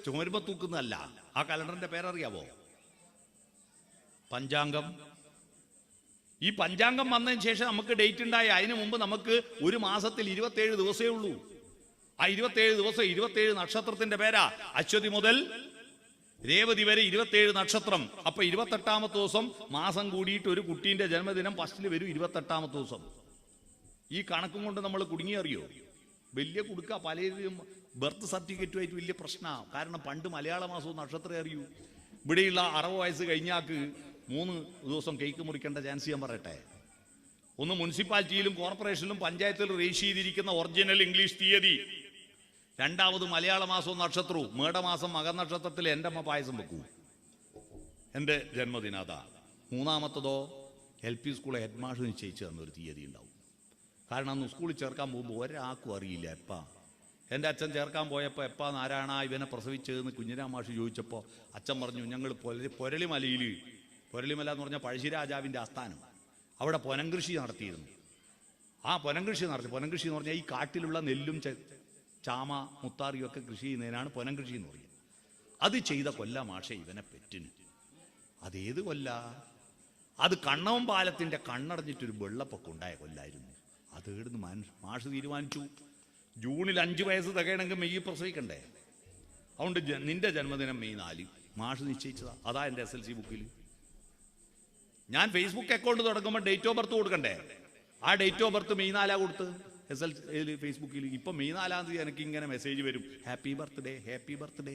ചുമരുമ തൂക്കുന്നതല്ല. ആ കലണ്ടറിന്റെ പേരറിയാവോ? പഞ്ചാംഗം. ഈ പഞ്ചാംഗം വന്നതിന് ശേഷം നമുക്ക് ഡേറ്റ് ഉണ്ടായി. അതിനു മുമ്പ് നമുക്ക് ഒരു മാസത്തിൽ 27 ദിവസമേ ഉള്ളൂ. ആ 27 ദിവസം 27 നക്ഷത്രത്തിന്റെ പേരാ. അശ്വതി മുതൽ രേവതി വരെ 27 നക്ഷത്രം. അപ്പൊ 28ാമത്തെ ദിവസം മാസം കൂടിയിട്ട് ഒരു കുട്ടീന്റെ ജന്മദിനം ഫസ്റ്റിൽ വരും. 28ാമത്തെ ദിവസം. ഈ കണക്കും കൊണ്ട് നമ്മൾ കുടുങ്ങിയറിയോ? വലിയ കുടുക്ക. പലരും ബർത്ത് സർട്ടിഫിക്കറ്റുമായിട്ട് വലിയ പ്രശ്നമാണ്. കാരണം പണ്ട് മലയാള മാസവും നക്ഷത്രം അറിയൂ. ഇവിടെയുള്ള 60 വയസ്സ് കഴിഞ്ഞാക്ക് 3 ദിവസം കേക്ക് മുറിക്കേണ്ട ചാൻസ് ഞാൻ പറയട്ടെ. ഒന്ന് മുനിസിപ്പാലിറ്റിയിലും കോർപ്പറേഷനിലും പഞ്ചായത്തിലും രജിസ്റ്റർ ചെയ്തിരിക്കുന്ന ഒറിജിനൽ ഇംഗ്ലീഷ് തീയതി. രണ്ടാമത് മലയാള മാസവും നക്ഷത്രവും. മേടമാസം മകനക്ഷത്രത്തിൽ എൻ്റെ അമ്മ പായസം വെക്കൂ, എൻ്റെ ജന്മദിനാഥ. മൂന്നാമത്തതോ LP സ്കൂൾ ഹെഡ് മാഷ് നിശ്ചയിച്ച് തന്നൊരു തീയതി ഉണ്ടാവും. കാരണം അന്ന് സ്കൂളിൽ ചേർക്കാൻ പോകുമ്പോൾ ഒരാൾക്കും അറിയില്ല എപ്പാ. എൻ്റെ അച്ഛൻ ചേർക്കാൻ പോയപ്പോൾ എപ്പാ നാരായണ ഇവനെ പ്രസവിച്ചതെന്ന് കുഞ്ഞിരാം മാഷ് ചോദിച്ചപ്പോൾ അച്ഛൻ പറഞ്ഞു, ഞങ്ങൾ പൊരളിമലയിൽ, പൊരളിമല എന്ന് പറഞ്ഞാൽ പഴശ്ശിരാജാവിൻ്റെ ആസ്ഥാനം, അവിടെ പൊനംകൃഷി നടത്തിയിരുന്നു. ആ പൊനംകൃഷി എന്ന് പറഞ്ഞാൽ ഈ കാട്ടിലുള്ള നെല്ലും ചാമ മുത്താറിയും ഒക്കെ കൃഷി ചെയ്യുന്നതിനാണ് പൊനംകൃഷി എന്ന് പറയുന്നത്. അത് ചെയ്ത കൊല്ല മാഷെ ഇവനെ പെറ്റിന്. അതേത് കൊല്ല? അത് കണ്ണവൻ പാലത്തിൻ്റെ കണ്ണടഞ്ഞിട്ടൊരു വെള്ളപ്പൊക്കം ഉണ്ടായ കൊല്ലായിരുന്നു. അത് ഇടുന്ന് മാഷ് തീരുമാനിച്ചു, ജൂണിൽ 5 വയസ്സ് തികയണമെങ്കിൽ മെയ് പ്രസവിക്കണ്ടേ. അതുകൊണ്ട് നിന്റെ ജന്മദിനം മെയ് 4 മാഷ് നിശ്ചയിച്ചതാ. അതാ എൻ്റെ SLC ബുക്കിൽ. ഞാൻ ഫേസ്ബുക്ക് അക്കൗണ്ട് തുടങ്ങുമ്പോൾ ഡേറ്റ് ഓഫ് ബർത്ത് കൊടുക്കണ്ടേ? ആ ഡേറ്റ് ഓഫ് ബർത്ത് മെയ് 4 കൊടുത്ത് SLC ഫേസ്ബുക്കിൽ. ഇപ്പം മെയ് 4 എനിക്ക് ഇങ്ങനെ മെസ്സേജ് വരും, ഹാപ്പി ബർത്ത്ഡേ ഹാപ്പി ബർത്ത്ഡേ.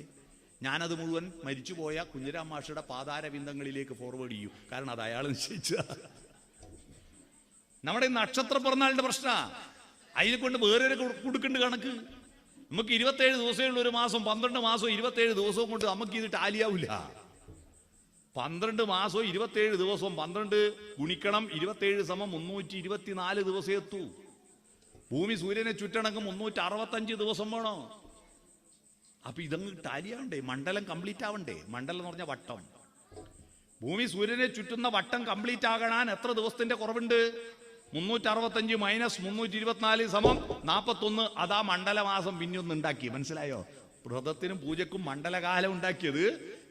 ഞാനത് മുഴുവൻ മരിച്ചുപോയ കുഞ്ഞിരാം മാഷയുടെ പാതാരബിന്ദങ്ങളിലേക്ക് ഫോർവേഡ് ചെയ്യും. കാരണം അത് അയാൾ നിശ്ചയിച്ച. നമ്മുടെ നക്ഷത്ര പിറന്നാളിന്റെ പ്രശ്നമാണ്. അതിനെ കൊണ്ട് വേറെ കൊടുക്കേണ്ട കണക്ക്. നമുക്ക് 27 ദിവസമേ ഉള്ളൂ ഒരു മാസം. 12 മാസവും 27 ദിവസവും കൊണ്ട് നമുക്ക് ഇത് ടാലിയാവില്ല. 12 മാസവും 27 ദിവസവും 12 ഗുണിക്കണം 27 = 324 ദിവസം എത്തൂ. ഭൂമി സൂര്യനെ ചുറ്റണമെങ്കിൽ 365 ദിവസം വേണോ? അപ്പൊ ഇതങ്ങ് ടാലിയാവണ്ടേ? മണ്ഡലം കംപ്ലീറ്റ് ആവണ്ടേ? മണ്ഡലം എന്ന് പറഞ്ഞാൽ വട്ടം. ഭൂമി സൂര്യനെ ചുറ്റുന്ന വട്ടം കംപ്ലീറ്റ് ആകണാൻ എത്ര ദിവസത്തിന്റെ കുറവുണ്ട്? 365 - 324 = 41. അതാ മണ്ഡലമാസം പിന്നൊന്ന് ഉണ്ടാക്കി. മനസ്സിലായോ? വ്രതത്തിനും പൂജക്കും മണ്ഡലകാലം ഉണ്ടാക്കിയത്.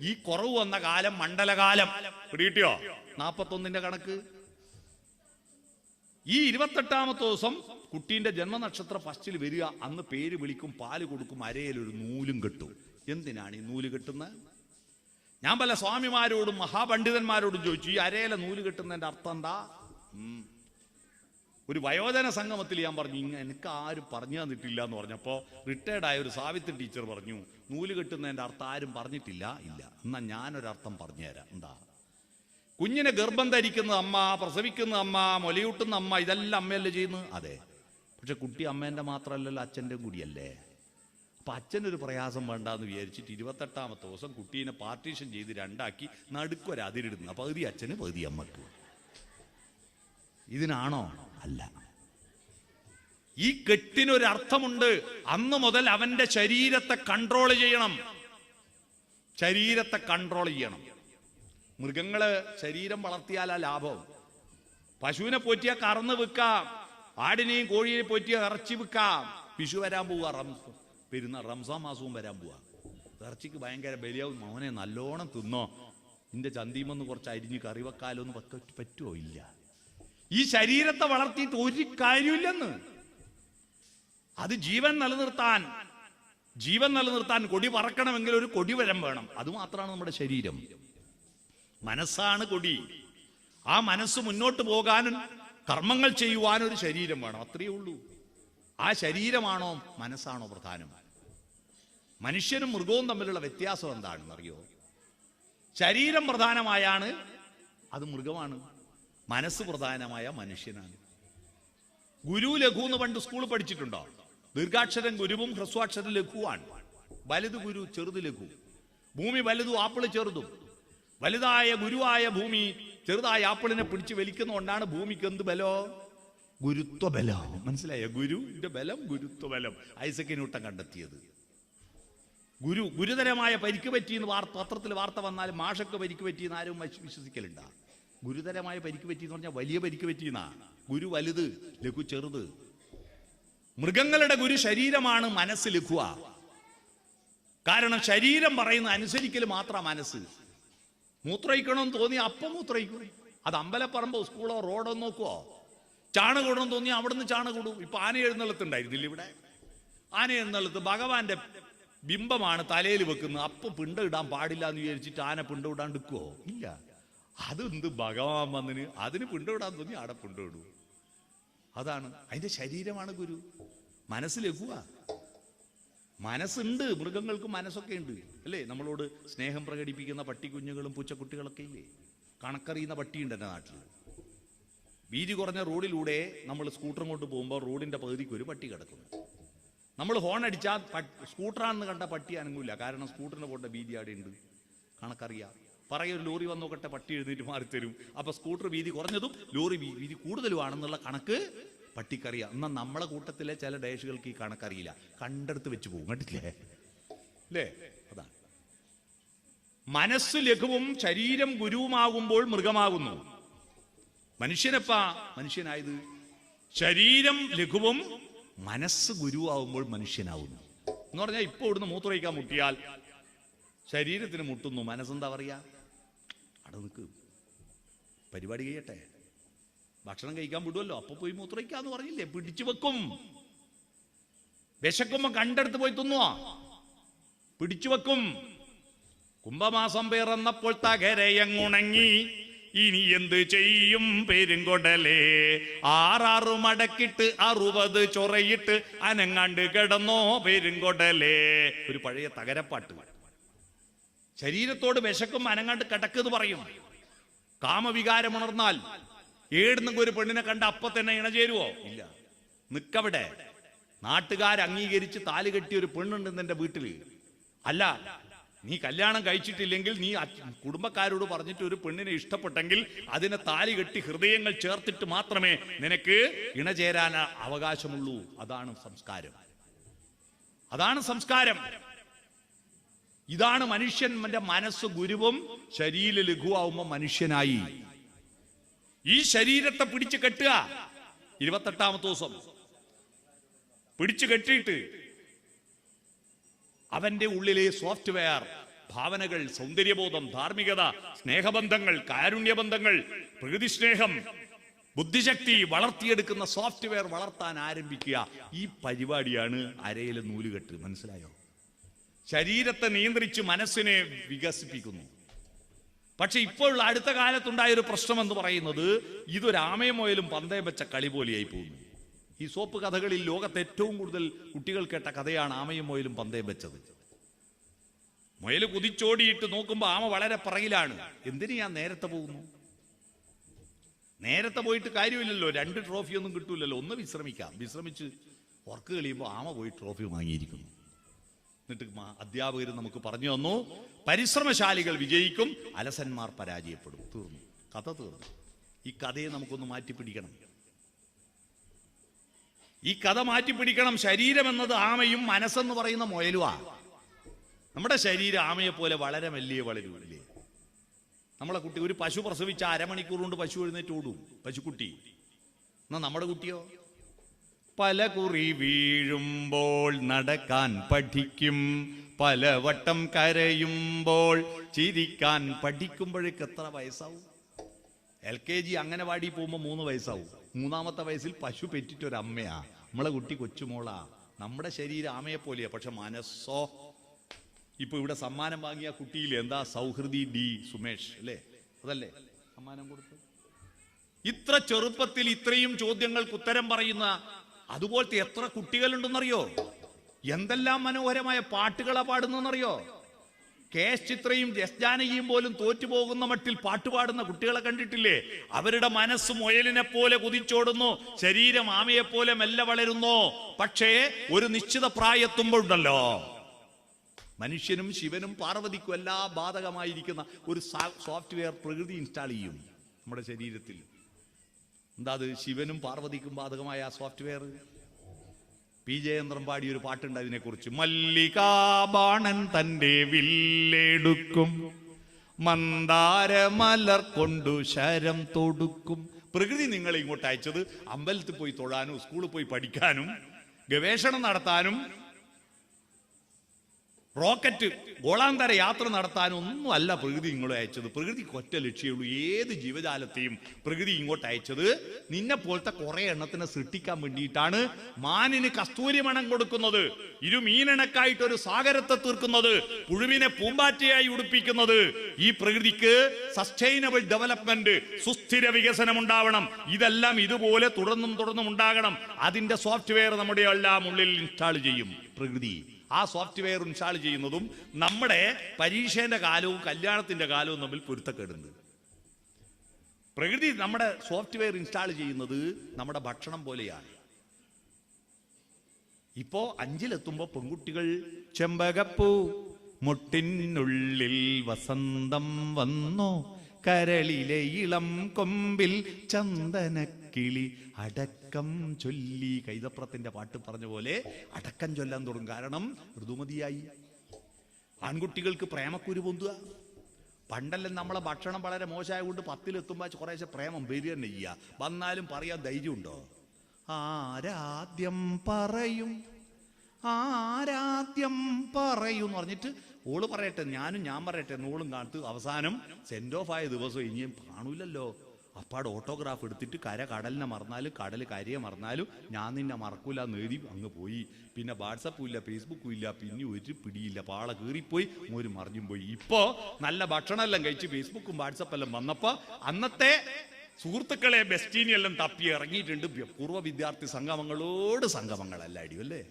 ഈ കുറവ് വന്ന കാലം മണ്ഡലകാലം. പിടികിട്ടിയോ? 41ന്റെ കണക്ക്. ഈ 28ാമത്തെ ദിവസം കുട്ടീന്റെ ജന്മനക്ഷത്ര ഫസ്റ്റിൽ വരിക. അന്ന് പേര് വിളിക്കും, പാല് കൊടുക്കും, അരയിലൊരു നൂലും കെട്ടും. എന്തിനാണ് ഈ നൂല് കെട്ടുന്നത്? ഞാൻ പല സ്വാമിമാരോടും മഹാപണ്ഡിതന്മാരോടും ചോദിച്ചു, ഈ അരയിലെ നൂല് കെട്ടുന്നതിന്റെ അർത്ഥം എന്താ? ഒരു വയോജന സംഗമത്തിൽ ഞാൻ പറഞ്ഞു, എനിക്ക് ആരും പറഞ്ഞു തന്നിട്ടില്ല എന്ന് പറഞ്ഞപ്പോൾ റിട്ടയർഡായ ഒരു സാവിത്രി ടീച്ചർ പറഞ്ഞു, നൂല് കെട്ടുന്നതിന്റെ അർത്ഥം ആരും പറഞ്ഞിട്ടില്ല. ഇല്ല, എന്നാ ഞാനൊരർത്ഥം പറഞ്ഞുതരാം. എന്താ? കുഞ്ഞിനെ ഗർഭം ധരിക്കുന്ന അമ്മ, പ്രസവിക്കുന്ന അമ്മ, മുലയൂട്ടുന്ന അമ്മ, ഇതെല്ലാം അമ്മയല്ലേ ചെയ്യുന്നത്? അതെ. പക്ഷെ കുട്ടി അമ്മേന്റെ മാത്രമല്ലല്ലോ, അച്ഛൻ്റെ കൂടിയല്ലേ. അപ്പം അച്ഛനൊരു പ്രയാസം വേണ്ടാന്ന് വിചാരിച്ചിട്ട് 28ാമത്തെ ദിവസം കുട്ടീനെ പാർട്ടീഷൻ ചെയ്ത് രണ്ടാക്കി നടുക്കൊരു അതിരിടുന്ന പകുതി അച്ഛന് പകുതി അമ്മക്ക്. ഇതിനാണോ? അല്ല. ഈ കെട്ടിനൊരർത്ഥമുണ്ട്. അന്ന് മുതൽ അവന്റെ ശരീരത്തെ കൺട്രോൾ ചെയ്യണം. ശരീരത്തെ കൺട്രോൾ ചെയ്യണം. മൃഗങ്ങള് ശരീരം വളർത്തിയാലാ ലാഭം. പശുവിനെ പോറ്റിയാൽ കറന്ന് വിൽക്കാം, ആടിനെയും കോഴിയെ പോറ്റിയാൽ ഇറച്ചി വിൽക്കാം. വിഷു വരാൻ പോവുക, റംസാൻ മാസവും വരാൻ പോവുക. ഇറച്ചിക്ക് ഭയങ്കര ബലിയാവും. മോനെ നല്ലോണം തിന്നോ, നിന്റെ ചന്തീമെന്ന് കുറച്ച് അരിഞ്ഞ് കറി വെക്കാലൊന്ന് പറ്റുമോ? ഇല്ല. ഈ ശരീരത്തെ വളർത്തിയിട്ട് ഒരു കാര്യമില്ലെന്ന്. അത് ജീവൻ നിലനിർത്താൻ കൊടി പറക്കണമെങ്കിൽ ഒരു കൊടിവരം വേണം. അതുമാത്രമാണ് നമ്മുടെ ശരീരം. മനസ്സാണ് കൊടി. ആ മനസ്സ് മുന്നോട്ട് പോകാനും കർമ്മങ്ങൾ ചെയ്യുവാനും ഒരു ശരീരം വേണം. അത്രയേ ഉള്ളൂ. ആ ശരീരമാണോ മനസ്സാണോ പ്രധാനം? മനുഷ്യനും മൃഗവും തമ്മിലുള്ള വ്യത്യാസം എന്താണെന്നറിയോ? ശരീരം പ്രധാനമായാണ് അത് മൃഗമാണ്, മനസ്സ് പ്രധാനമായ മനുഷ്യനാണ്. ഗുരു ലഘു എന്ന് പണ്ട് സ്കൂളിൽ പഠിച്ചിട്ടുണ്ടോ? ദീർഘാക്ഷരം ഗുരുവും ഹ്രസ്വാക്ഷരം ലഘുവാണ്. വലുത് ഗുരു, ചെറുത് ലഘു. ഭൂമി വലുതും ആപ്പിള് ചെറുതും. വലുതായ ഗുരുവായ ഭൂമി ചെറുതായ ആപ്പിളിനെ പിടിച്ച് വലിക്കുന്നതുകൊണ്ടാണ് ഭൂമിക്ക് എന്ത് ബലോ? ഗുരുത്വബലം. മനസ്സിലായോ? ഗുരുവിന്റെ ബലം ഗുരുത്വബലം. ഐസക് ന്യൂട്ടൻ കണ്ടെത്തിയത്. ഗുരുതരമായ പരിക്ക് പറ്റിയെന്ന് പത്രത്തിൽ വാർത്ത വന്നാൽ മാഷക്ക് പരിക്ക് പറ്റിയെന്ന് ആരും വിശ്വസിക്കലുണ്ടാ? ഗുരുതരമായ പരിക്ക് പറ്റിയെന്ന് പറഞ്ഞാൽ വലിയ പരിക്ക് പറ്റിയെന്നാ. ഗുരു വലുത്, ലഘു ചെറുത്. മൃഗങ്ങളുടെ ഗുരു ശരീരമാണ്, മനസ്സ് ലഘുവ. കാരണം ശരീരം പറയുന്ന അനുസരിക്കൽ മാത്രം മനസ്സ്. മൂത്രയിക്കണമെന്ന് തോന്നി അപ്പം മൂത്രയിക്കും. അത് അമ്പലപ്പറമ്പോ സ്കൂളോ റോഡോ നോക്കുവോ? ചാണകൂടണം തോന്നി അവിടുന്ന് ചാണകൂടും. ഇപ്പൊ ആന എഴുന്നള്ളത്തുണ്ടായിരുന്നില്ല ഇവിടെ? ആന എഴുന്നള്ളത്ത് ഭഗവാന്റെ ബിംബമാണ് തലയിൽ വെക്കുന്നത്. അപ്പം പിണ്ട ഇടാൻ പാടില്ല എന്ന് വിചാരിച്ചിട്ട് ആന പിണ്ട ഇടാണ്ടിരിക്കുവോ? ഇല്ല. അതെന്ത് ഭഗവാൻ വന്നിന് അതിന് പിണ്ട ഇടാൻ തോന്നി ആടെ പിണ്ട ഇടൂ. അതാണ് അതിന്റെ ശരീരമാണ് ഗുരു. മനസ്സ് ലഘുവ. മനസ്സുണ്ട്, മൃഗങ്ങൾക്ക് മനസ്സൊക്കെ ഉണ്ട് അല്ലേ? നമ്മളോട് സ്നേഹം പ്രകടിപ്പിക്കുന്ന പട്ടിക്കുഞ്ഞുങ്ങളും പൂച്ചക്കുട്ടികളൊക്കെ ഇല്ലേ? കണക്കറിയുന്ന പട്ടിയുണ്ട് എൻ്റെ നാട്ടിൽ. വീതി കുറഞ്ഞ റോഡിലൂടെ നമ്മൾ സ്കൂട്ടറും കൊണ്ട് പോകുമ്പോൾ റോഡിന്റെ പകുതിക്ക് ഒരു പട്ടി കിടക്കുന്നു. നമ്മൾ ഹോൺ അടിച്ചാൽ സ്കൂട്ടറാണെന്ന് കണ്ട പട്ടി അനങ്ങൂല. കാരണം സ്കൂട്ടറിന് പോണ്ട വീതി അവിടെ ഉണ്ട്, കണക്കറിയാം. പറയൊരു ലോറി വന്ന് നോക്കട്ടെ, പട്ടി എഴുന്നേറ്റ് മാറിത്തരും. അപ്പൊ സ്കൂട്ടർ വീതി കുറഞ്ഞതും ലോറി വീതി കൂടുതലുമാണെന്നുള്ള കണക്ക് പട്ടിക്കറിയാം. എന്നാൽ നമ്മളെ കൂട്ടത്തിലെ ചില ഡേഷുകൾക്ക് ഈ കണക്കറിയില്ല, കണ്ടെടുത്ത് വെച്ച് പോകും. കണ്ടില്ലേ അല്ലേ? അതാണ് മനസ്സ് ലഘുവും ശരീരം ഗുരുവുമാകുമ്പോൾ മൃഗമാകുന്നു. മനുഷ്യനെപ്പാ മനുഷ്യനായത്? ശരീരം ലഘുവും മനസ്സ് ഗുരുവാകുമ്പോൾ മനുഷ്യനാവുന്നു എന്ന് പറഞ്ഞാൽ ഇപ്പൊ ഇവിടുന്ന് മൂത്രമൊഴിക്കാൻ മുട്ടിയാൽ ശരീരത്തിന് മുട്ടുന്നു, മനസ്സെന്താ പറയാ? അവിടെ നിൽക്ക്, പരിപാടി കഴിയട്ടെ, ഭക്ഷണം കഴിക്കാൻ വിടുമല്ലോ, അപ്പൊ പോയി മൂത്രമൊഴിക്കാന്ന് പറഞ്ഞില്ലേ? പിടിച്ചു വെക്കും. വിശക്കുമ്പോ കണ്ടെടുത്ത് പോയി തിന്നുവാ, പിടിച്ചു വെക്കും. കുംഭമാസം പിറന്നപ്പോൾ തകരയങ്ങുണങ്ങി, ഇനി എന്ത് ചെയ്യും പെരുങ്കൊടലേ? 6 മടക്കിട്ട് 60 ചൊറയിട്ട് അനങ്ങാണ്ട് കിടന്നോ പെരുങ്കൊടലേ. ഒരു പഴയ തകരപ്പാട്ട്. ശരീരത്തോട് വിശക്കും അനങ്ങാണ്ട് കിടക്കെന്ന് പറയും. കാമവികാരമുണർന്നാൽ ഏടുന്നെങ്കിൽ ഒരു പെണ്ണിനെ കണ്ട അപ്പൊ തന്നെ ഇണചേരുവോ? ഇല്ല. നിക്കവിടെ. നാട്ടുകാർ അംഗീകരിച്ച് താലി കെട്ടിയ ഒരു പെണ്ണുണ്ട് എന്റെ വീട്ടില്. അല്ല, നീ കല്യാണം കഴിച്ചിട്ടില്ലെങ്കിൽ നീ കുടുംബക്കാരോട് പറഞ്ഞിട്ട് ഒരു പെണ്ണിനെ ഇഷ്ടപ്പെട്ടെങ്കിൽ അതിനെ താലി കെട്ടി ഹൃദയങ്ങൾ ചേർത്തിട്ട് മാത്രമേ നിനക്ക് ഇണചേരാൻ അവകാശമുള്ളൂ. അതാണ് സംസ്കാരം. അതാണ് സംസ്കാരം. ഇതാണ് മനുഷ്യന്റെ മനസ്സ് ഗുരുവും ശരീരം ലഘുവാകുമ്പോ മനുഷ്യനായി. ഈ ശരീരത്തെ പിടിച്ചു കെട്ടുക. 28ാമത്തെ ദിവസം പിടിച്ചു കെട്ടിയിട്ട് അവന്റെ ഉള്ളിലെ സോഫ്റ്റ്വെയർ ഭാവനകൾ, സൗന്ദര്യബോധം, ധാർമ്മികത, സ്നേഹബന്ധങ്ങൾ, കാരുണ്യബന്ധങ്ങൾ, പ്രകൃതി സ്നേഹം, ബുദ്ധിശക്തി വളർത്തിയെടുക്കുന്ന സോഫ്റ്റ്വെയർ വളർത്താൻ ആരംഭിക്കുക. ഈ പരിപാടിയാണ് അരയിലെ നൂലുകെട്ട്. മനസ്സിലായോ? ശരീരത്തെ നിയന്ത്രിച്ച് മനസ്സിനെ വികസിപ്പിക്കുന്നു. പക്ഷെ ഇപ്പോൾ അടുത്ത കാലത്തുണ്ടായ ഒരു പ്രശ്നം എന്ന് പറയുന്നത് ഇതൊരു ആമയമോയിലും പന്തയം വെച്ച കളി പോലെയായി പോകുന്നു. ഈ സോപ്പ് കഥകളിൽ ലോകത്ത് ഏറ്റവും കൂടുതൽ കുട്ടികൾ കേട്ട കഥയാണ് ആമയും മുയലും പന്തയം വെച്ചത്. മുയൽ കുതിച്ചോടിയിട്ട് നോക്കുമ്പോൾ ആമ വളരെ പിറകിലാണ്. എന്തിനു ഞാൻ നേരത്തെ പോകുന്നു? നേരത്തെ പോയിട്ട് കാര്യമില്ലല്ലോ, 2 ട്രോഫിയൊന്നും കിട്ടൂലല്ലോ. ഒന്ന് വിശ്രമിക്കാം. വിശ്രമിച്ച് ഉറക്ക് കളിയുമ്പോൾ ആമ പോയി ട്രോഫി വാങ്ങിയിരിക്കുന്നു. എന്നിട്ട് അധ്യാപകർ നമുക്ക് പറഞ്ഞു തന്നു, പരിശ്രമശാലികൾ വിജയിക്കും, അലസന്മാർ പരാജയപ്പെടും. തീർന്നു, കഥ തീർന്നു. ഈ കഥയെ നമുക്കൊന്ന് മാറ്റിപ്പിടിക്കണം. ഈ കഥ മാറ്റിപ്പിടിക്കണം. ശരീരം എന്നത് ആമയും മനസ്സെന്ന് പറയുന്ന മുയലുവാ. നമ്മുടെ ശരീരം ആമയെ പോലെ വളരെ വലിയ വളരൂല്ലേ? നമ്മളെ കുട്ടി, ഒരു പശു പ്രസവിച്ച അരമണിക്കൂർ കൊണ്ട് പശു എഴുന്നേറ്റ് ഓടും, പശുക്കുട്ടി. എന്നാ നമ്മുടെ കുട്ടിയോ? പല കുറി വീഴുമ്പോൾ നടക്കാൻ പഠിക്കും, പലവട്ടം കരയുമ്പോൾ ചിരിക്കാൻ പഠിക്കുമ്പോഴേക്ക് എത്ര വയസ്സാവും? LKG അംഗനവാടി പോകുമ്പോൾ 3 വയസ്സാവും. 3-ാമത്തെ വയസ്സിൽ പശു പെറ്റിട്ടൊരമ്മയാ. നമ്മളെ കുട്ടി കൊച്ചുമോളാ. നമ്മുടെ ശരീരം ആമയെ പോലെയാ, പക്ഷെ മനസ്സോ? ഇപ്പൊ ഇവിടെ സമ്മാനം വാങ്ങിയ കുട്ടിയിൽ എന്താ? സൗഹൃദി D സുമേഷ് അല്ലേ? അതല്ലേ സമ്മാനം കൊടുത്തു? ഇത്ര ചെറുപ്പത്തിൽ ഇത്രയും ചോദ്യങ്ങൾക്ക് ഉത്തരം പറയുന്ന അതുപോലത്തെ എത്ര കുട്ടികളുണ്ടെന്നറിയോ? എന്തെല്ലാം മനോഹരമായ പാട്ടുകളാ പാടുന്നറിയോ? KS ചിത്രയും S ജാനകിയും പോലും തോറ്റുപോകുന്ന മട്ടിൽ പാട്ടുപാടുന്ന കുട്ടികളെ കണ്ടിട്ടില്ലേ? അവരുടെ മനസ്സ് മുയലിനെ പോലെ കുതിച്ചോടുന്നു, ശരീരം ആമയെ പോലെ മെല്ലെ വളരുന്നു. പക്ഷേ ഒരു നിശ്ചിത പ്രായത്തുമ്പോഴുണ്ടല്ലോ, മനുഷ്യനും ശിവനും പാർവതിക്കും എല്ലാം ബാധകമായിരിക്കുന്ന ഒരു സോഫ്റ്റ്വെയർ പ്രകൃതി ഇൻസ്റ്റാൾ ചെയ്യും നമ്മുടെ ശരീരത്തിൽ. എന്താ അത്? ശിവനും പാർവതിക്കും ബാധകമായ ആ സോഫ്റ്റ്വെയർ. PJ യന്ത്രം പാടിയ ഒരു പാട്ടുണ്ട് അതിനെക്കുറിച്ച്. മല്ലികാബാണൻ തന്റെ വില്ലെടുക്കും, മന്ദാരമലർ കൊണ്ടു ശരം തൊടുക്കും. പ്രകൃതി നിങ്ങളെ ഇങ്ങോട്ട് അയച്ചത് അമ്പലത്തിൽ പോയി തൊഴാനും സ്കൂളിൽ പോയി പഠിക്കാനും ഗവേഷണം നടത്താനും റോക്കറ്റ് ഗോളാന്തര യാത്ര നടത്താനൊന്നും അല്ല പ്രകൃതി ഇങ്ങോട്ട് അയച്ചത്. പ്രകൃതിക്ക് ഒറ്റ ലക്ഷ്യമുള്ളൂ. ഏത് ജീവജാലത്തെയും പ്രകൃതി ഇങ്ങോട്ട് അയച്ചത് നിന്നെ പോലത്തെ കുറെ എണ്ണത്തിനെ സൃഷ്ടിക്കാൻ വേണ്ടിയിട്ടാണ്. മാനിന് കസ്തൂരി മണം കൊടുക്കുന്നത്, ഇരുമീനണക്കായിട്ട് ഒരു സാഗരത്തെ തീർക്കുന്നത്, പുഴുവിനെ പൂമ്പാറ്റയായി ഉടുപ്പിക്കുന്നത്. ഈ പ്രകൃതിക്ക് സസ്റ്റൈനബിൾ ഡെവലപ്മെന്റ്, സുസ്ഥിര വികസനം ഉണ്ടാവണം. ഇതെല്ലാം ഇതുപോലെ തുടർന്നും ഉണ്ടാകണം. അതിന്റെ സോഫ്റ്റ്വെയർ നമ്മുടെ എല്ലാം ഉള്ളിൽ ഇൻസ്റ്റാൾ ചെയ്യും പ്രകൃതി. ആ സോഫ്റ്റ്വെയർ ഇൻസ്റ്റാൾ ചെയ്യുന്നതും നമ്മുടെ പരീക്ഷേന്റെ കാലവും കല്യാണത്തിന്റെ കാലവും തമ്മിൽ പൊരുത്തക്കേടുണ്ട്. പ്രകൃതി നമ്മുടെ സോഫ്റ്റ്വെയർ ഇൻസ്റ്റാൾ ചെയ്യുന്നത് നമ്മുടെ ഭക്ഷണം പോലെയാണ്. ഇപ്പോ 5-ലെത്തുമ്പോ പെൺകുട്ടികൾ ചെമ്പകപ്പൂ മുട്ടിനുള്ളിൽ വസന്തം വന്നു, കരളിലെ ഇളം കൊമ്പിൽ ചന്ദനക്കിളി അടക്കം ചൊല്ലി. കൈതപ്രത്തിന്റെ പാട്ട് പറഞ്ഞ പോലെ അടക്കം ചൊല്ലാൻ തുടങ്ങും. കാരണം ഋതുമതിയായി. ആൺകുട്ടികൾക്ക് പ്രേമക്കുരു പൊന്തുക. പണ്ടെല്ലാം നമ്മളെ ഭക്ഷണം വളരെ മോശമായ കൊണ്ട് 10-ലെത്തുമ്പോൾ കുറേശ്ശെ പ്രേമം വരിക തന്നെ ചെയ്യുക. വന്നാലും പറയാൻ ധൈര്യമുണ്ടോ? ആരാദ്യം പറയും എന്ന് പറഞ്ഞിട്ട് ഓള് പറയട്ടെ, ഞാൻ പറയട്ടെ, ഓളും കാണിട്ട് അവസാനം സെൻഡ് ഓഫ് ആയ ദിവസം ഇനിയും കാണൂലല്ലോ. അപ്പാട് ഓട്ടോഗ്രാഫ് എടുത്തിട്ട് കടലിനെ മറന്നാലും കടൽ കരയെ മറന്നാലും ഞാൻ നിന്നെ മറക്കൂല നേടി അങ്ങ് പോയി. പിന്നെ വാട്സപ്പും ഇല്ല, ഫേസ്ബുക്കും ഇല്ല, പിന്നെ ഒരു പിടിയില്ല, പാള കീറിപ്പോയി, ഒരു മറിഞ്ഞും പോയി. ഇപ്പോ നല്ല ഭക്ഷണം എല്ലാം കഴിച്ച് ഫേസ്ബുക്കും വാട്സപ്പെല്ലാം വന്നപ്പോ അന്നത്തെ സുഹൃത്തുക്കളെ ബെസ്റ്റീനെല്ലാം തപ്പി ഇറങ്ങിയിട്ടുണ്ട്. പൂർവ്വ വിദ്യാർത്ഥി സംഗമങ്ങളെല്ലാം അടിയല്ലേ?